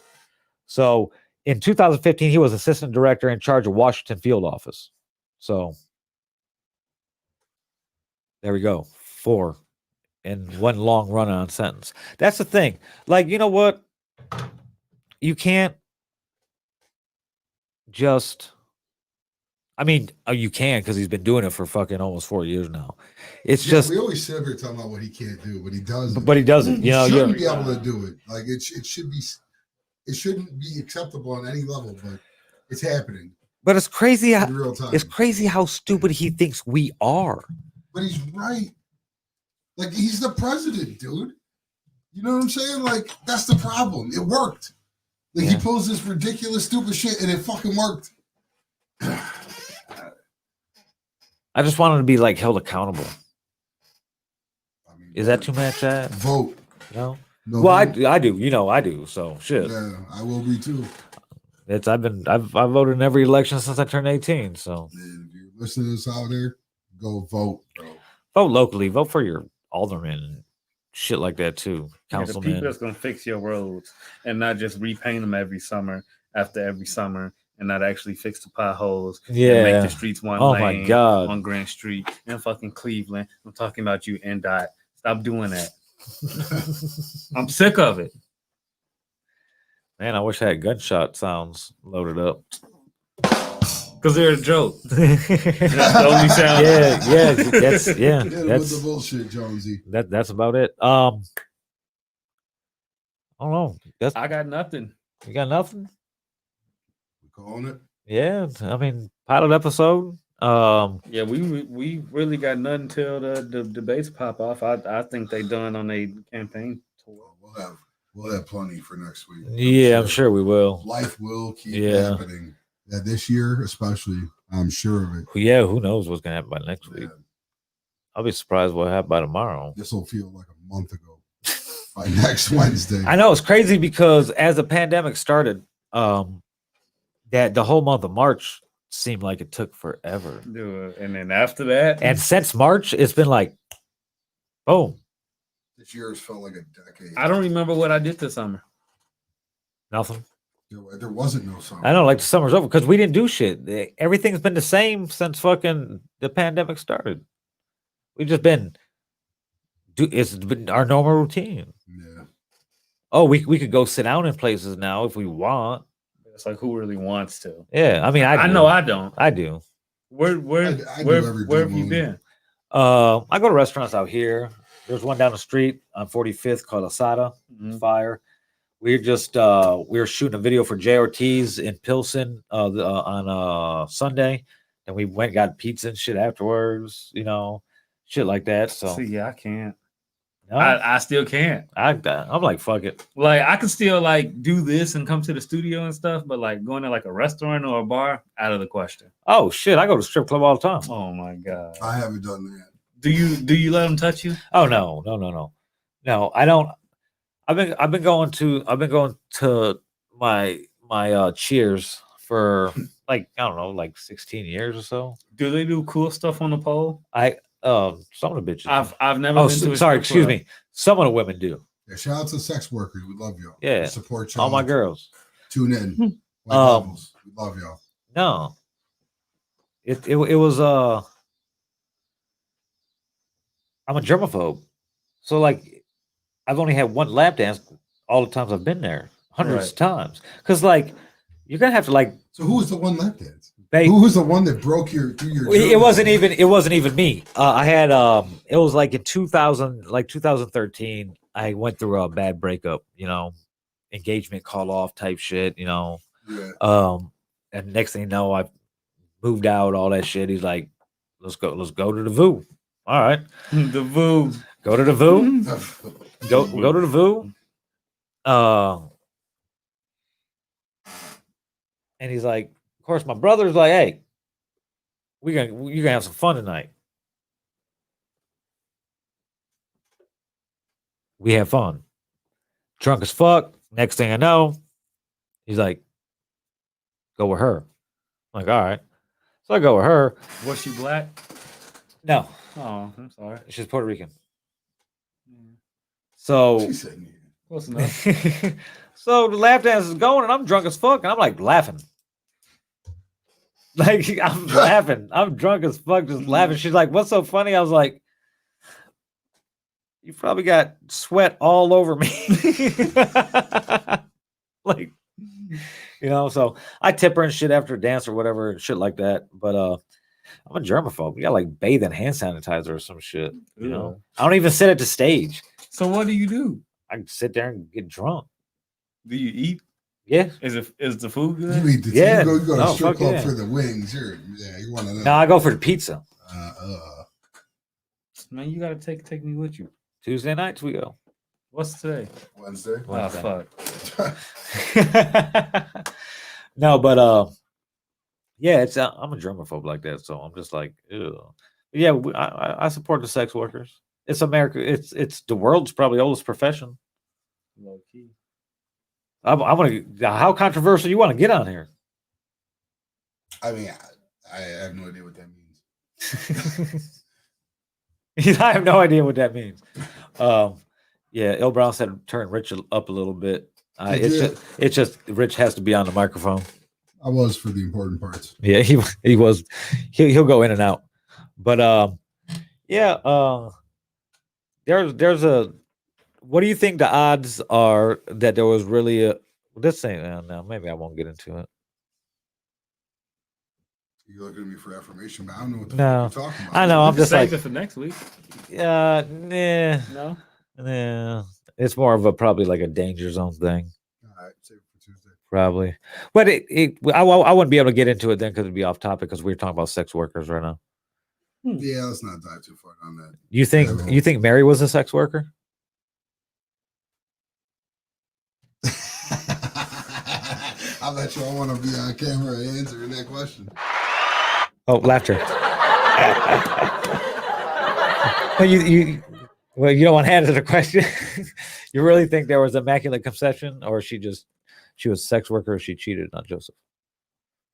So in 2015, he was assistant director in charge of Washington field office. So there we go. 4 in one long run-on sentence. That's the thing. Like, you know what? You can't just. I mean, you can because he's been doing it for fucking almost 4 years now. It's Yeah, just, we always sit here talking about what he can't do, but he does. but he doesn't. You know, He shouldn't you're, be able to do it. Like it should be. It shouldn't be acceptable on any level, but it's happening but it's crazy. in real time. It's crazy how stupid he thinks we are. But he's right. Like he's the president, dude. You know what I'm saying? Like that's the problem. It worked. Like he Yeah. pulls this ridiculous, stupid shit, and it fucking worked. I just want him to be like held accountable. I mean, Is that too much? Vote. No. No. Well, vote. I do. You know, I do. So shit. Yeah, I will be too. I've voted in every election since I turned 18. So And if you're listening to this out there, go vote, bro. vote locally. Vote for your alderman and shit like that too. Yeah, the Councilman. people that's gonna fix your roads and not just repaint them every summer after every summer and not actually fix the potholes. And make Yeah. the streets one Oh lane my God. on Grant Street in fucking Cleveland. I'm talking about you, NDOT. Stop doing that. I'm sick of it. Man, I wish I had gunshot sounds loaded up. Because they're a joke. That's the only sound. Yeah, that's Hit him with the that's bullshit, Jonesy. that's about it. I don't know. I got nothing. You got nothing? We calling it. Yeah, I mean, pilot episode. Yeah, we really got nothing till the debates pop off. I think they done on a campaign tour. We'll have plenty for next week. Yeah, I'm sure we will. Life will keep Yeah. happening. Yeah, this year, especially, I'm sure of it. Yeah, who knows what's gonna happen by next week? Man, I'll be surprised what happened by tomorrow. this will feel like a month ago by next Wednesday. I know it's crazy because as the pandemic started, that the whole month of March seemed like it took forever. Dude, and then after that, And since March, it's been like, boom, This year has felt like a decade. I don't remember what I did this summer. nothing. There wasn't no summer. I know, like the summer's over because we didn't do shit. Everything's been the same since fucking the pandemic started. We've just been it's been our normal routine. Yeah. Oh, we could go sit down in places now if we want. It's like who really wants to? Yeah, I mean, I do. know I don't. I do. Where I do where every where have blue you moon. been? I go to restaurants out here. There's one down the street on 45th called Asada. Mhm. Fire. We were shooting a video for Jay Ortiz in Pilsen on Sunday, and we went and got pizza and shit afterwards. You know, shit like that. So See, yeah, I can't. no, I still can't. I'm like, fuck it. Like I can still like do this and come to the studio and stuff, but like going to like a restaurant or a bar, out of the question. Oh shit, I go to strip club all the time. Oh my god. I haven't done that. Do you let them touch you? Oh no, no, I don't. I've been going to my Cheers for like I don't know, like 16 years or so. Do they do cool stuff on the pole? Some of the bitches. I've never Oh, been to a sorry, strip excuse club. me. Some of the women do. Yeah, shout out to sex workers. We love y'all. Yeah. We support y'all. All my girls. Tune in. White Um, Devils. We love y'all. No. It was I'm a germaphobe. So like I've only had one lap dance all the times I've been there. Hundreds Right. of times. Cause like you're gonna have to like So who was the one lap dance? Who was the one that broke through your? It wasn't even me. I had it was like in 2013. I went through a bad breakup, engagement call off type shit, Yeah. and next thing you know, I moved out, all that shit. He's like, let's go to the VU. All right, The VU. go to the VU. Go to the VU. And he's like, of course, my brother's like, hey, you're gonna have some fun tonight. We have fun. Drunk as fuck. Next thing I know, he's like, go with her. I'm like, all right. So I go with her. Was she black? No, Oh, I'm sorry. she's Puerto Rican. So She said, yeah. Close enough. so the lap dance is going, and I'm drunk as fuck, and I'm like laughing. Like I'm laughing. I'm drunk as fuck, just laughing. She's like, "What's so funny?" I was like, "You probably got sweat all over me." Like, so I tip her and shit after a dance or whatever and shit like that. But I'm a germaphobe. You got like bathe in hand sanitizer or some shit. I don't even sit at the stage. So what do you do? I can sit there and get drunk. Do you eat? Yeah. Is the food You good? eat the Yeah. you go to No, a strip fuck club yeah. for the wings. You want to know. No, I go for the pizza. Man, you gotta take me with you. Tuesday nights we go. What's today? Wednesday. Oh Wednesday. fuck. No, but yeah, it's I'm a germaphobe like that, so I'm just like, ew. But yeah, I support the sex workers. It's America. It's the world's probably oldest profession. Low key. I want to. How controversial you want to get on here? I mean, I have no idea what that means. I have no idea what that means. Yeah, Il Brown said turn Rich up a little bit. It's just Rich has to be on the microphone. I was for the important parts. Yeah, he was. He'll go in and out. But yeah. There's a. What do you think the odds are that there was really a? This thing. No, maybe I won't get into it. You're looking at me for affirmation, but I don't know what the No. fuck you're talking about. I know. I'm Just just save like, it for next week. nah. No. Yeah, it's more of a probably like a danger zone thing, All right, save it for Tuesday. probably. But I wouldn't be able to get into it then because it'd be off topic because we're talking about sex workers right now. Yeah, let's not dive too far on that. You think Mary was a sex worker? I bet you all want to be on camera answering that question. Oh, laughter. Well, you don't want to answer the question. You really think there was immaculate conception, or she was a sex worker, or she cheated on Joseph?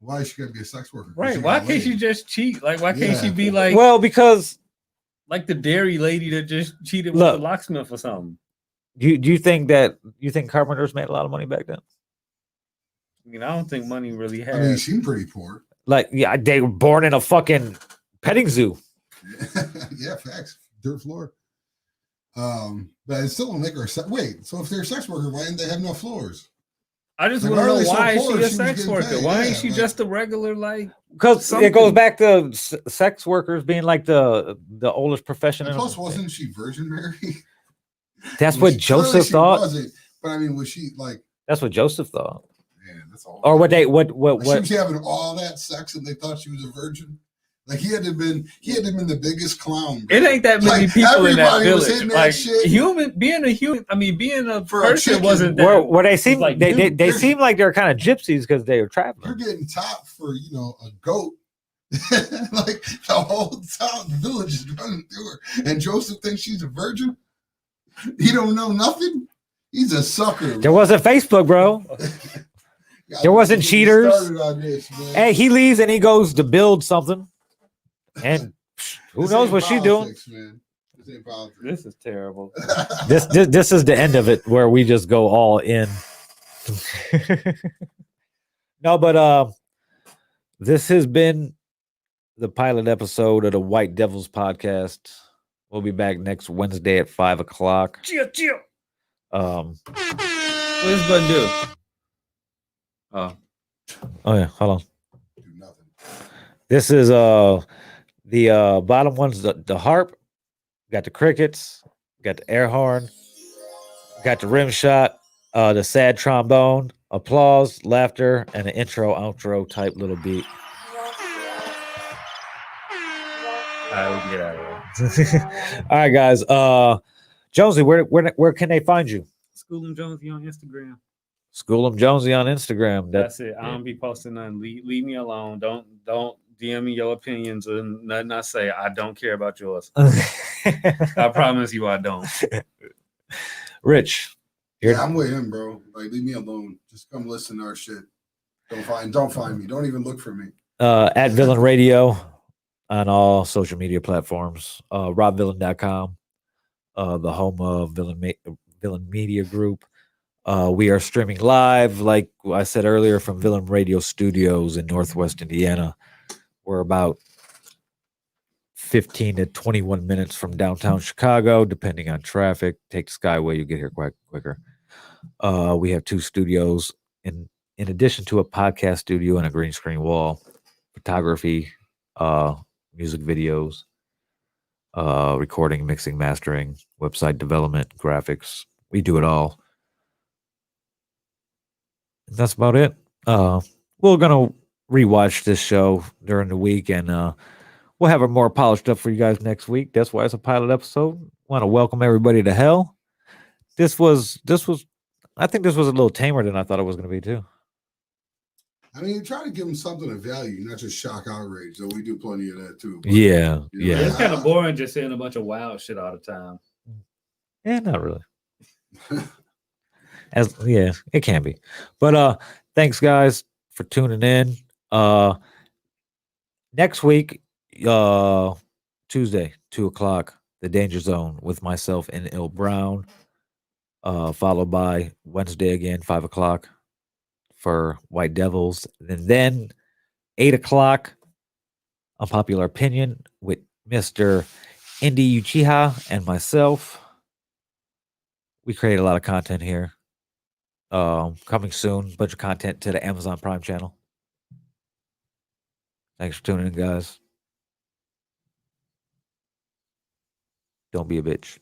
Why is she gonna be a sex worker? 'Cause Right. she Why got can't laid. she just cheat? Like, why can't she Yeah. be like Well, because like the dairy lady that just cheated with Look. the locksmith or something? do you think carpenters made a lot of money back then? I mean, I don't think money really had. I mean, she seemed pretty poor. Like, yeah, they were born in a fucking petting zoo. Yeah, facts. Dirt floor. But it still don't make her. Wait, so if they're a sex worker, why didn't they have no floors? I just Like, want to why are know they so why is poor she if a she was sex getting worker? paid? Why Yeah, ain't she like- just a regular like? Because it goes Something. back to sex workers being like the oldest profession. And in plus, wasn't she Virgin Mary? That's Was what she- Joseph clearly she thought. Wasn't, but I mean, was she like? That's what Joseph thought. Man, that's all. Or what they Like, she what was having all that sex, and they thought she was a virgin. Like he had to been the biggest clown. bro. It ain't that many Like, people in that everybody was village. hitting that Like shit. being a For a person chicken. wasn't that. where they seem like they you. seem like they're kind of gypsies because they were You're traveling. getting top for a goat. Like the whole town, the village is running through her, and Joseph thinks she's a virgin. He don't know nothing. He's a sucker. There wasn't Facebook, bro. There wasn't Get me cheaters. started on this, man. Hey, he leaves and he goes to build something, and who This knows ain't what she's doing. politics, man. This ain't politics. This is terrible. This is the end of it where we just go all in. No, but this has been the pilot episode of the White Devils podcast. We'll be back next Wednesday at 5:00. What does this button do? Oh. Oh yeah, hold on. Do nothing. This is the bottom one's the harp, got the crickets, got the air horn, got the rim shot, the sad trombone, applause, laughter, and an intro outro type little beat. All right, we can get out of here. All right, guys. Jonesy, where can they find you? School 'em Jonesy on Instagram. School 'em Jonesy on Instagram. That's it. I don't be posting nothing. Leave me alone. Don't DM me your opinions or nothing I say. I don't care about yours. I promise you I don't. Rich, Yeah, I'm with him, bro. Like, leave me alone. Just come listen to our shit. Don't find me. Don't even look for me. At Villain Radio on all social media platforms. RobVillain.com, the home of Villain Media Group. We are streaming live, like I said earlier, from Villain Radio Studios in Northwest Indiana. We're about 15 to 21 minutes from downtown Chicago, depending on traffic. Take the Skyway, you get here quite quicker. We have 2 studios in addition to a podcast studio and a green screen wall, photography, music videos, recording, mixing, mastering, website development, graphics. We do it all. That's about it. We're gonna rewatch this show during the week, and we'll have it more polished up for you guys next week. That's why it's a pilot episode. Want to welcome everybody to hell. This was. I think this was a little tamer than I thought it was going to be too. I mean, you try to give them something of value, not just shock outrage. So we do plenty of that too. But, Yeah, you know, yeah. It's kind of boring just saying a bunch of wild shit all the time. Yeah, not really. Yeah, it can be. But thanks guys for tuning in. Next week, Tuesday, 2:00, The Danger Zone with myself and Il Brown. Followed by Wednesday again, 5:00 for White Devils. And then 8:00, Unpopular Opinion with Mr. Indy Uchiha and myself. We create a lot of content here. Coming soon, bunch of content to the Amazon Prime channel. Thanks for tuning in, guys. Don't be a bitch.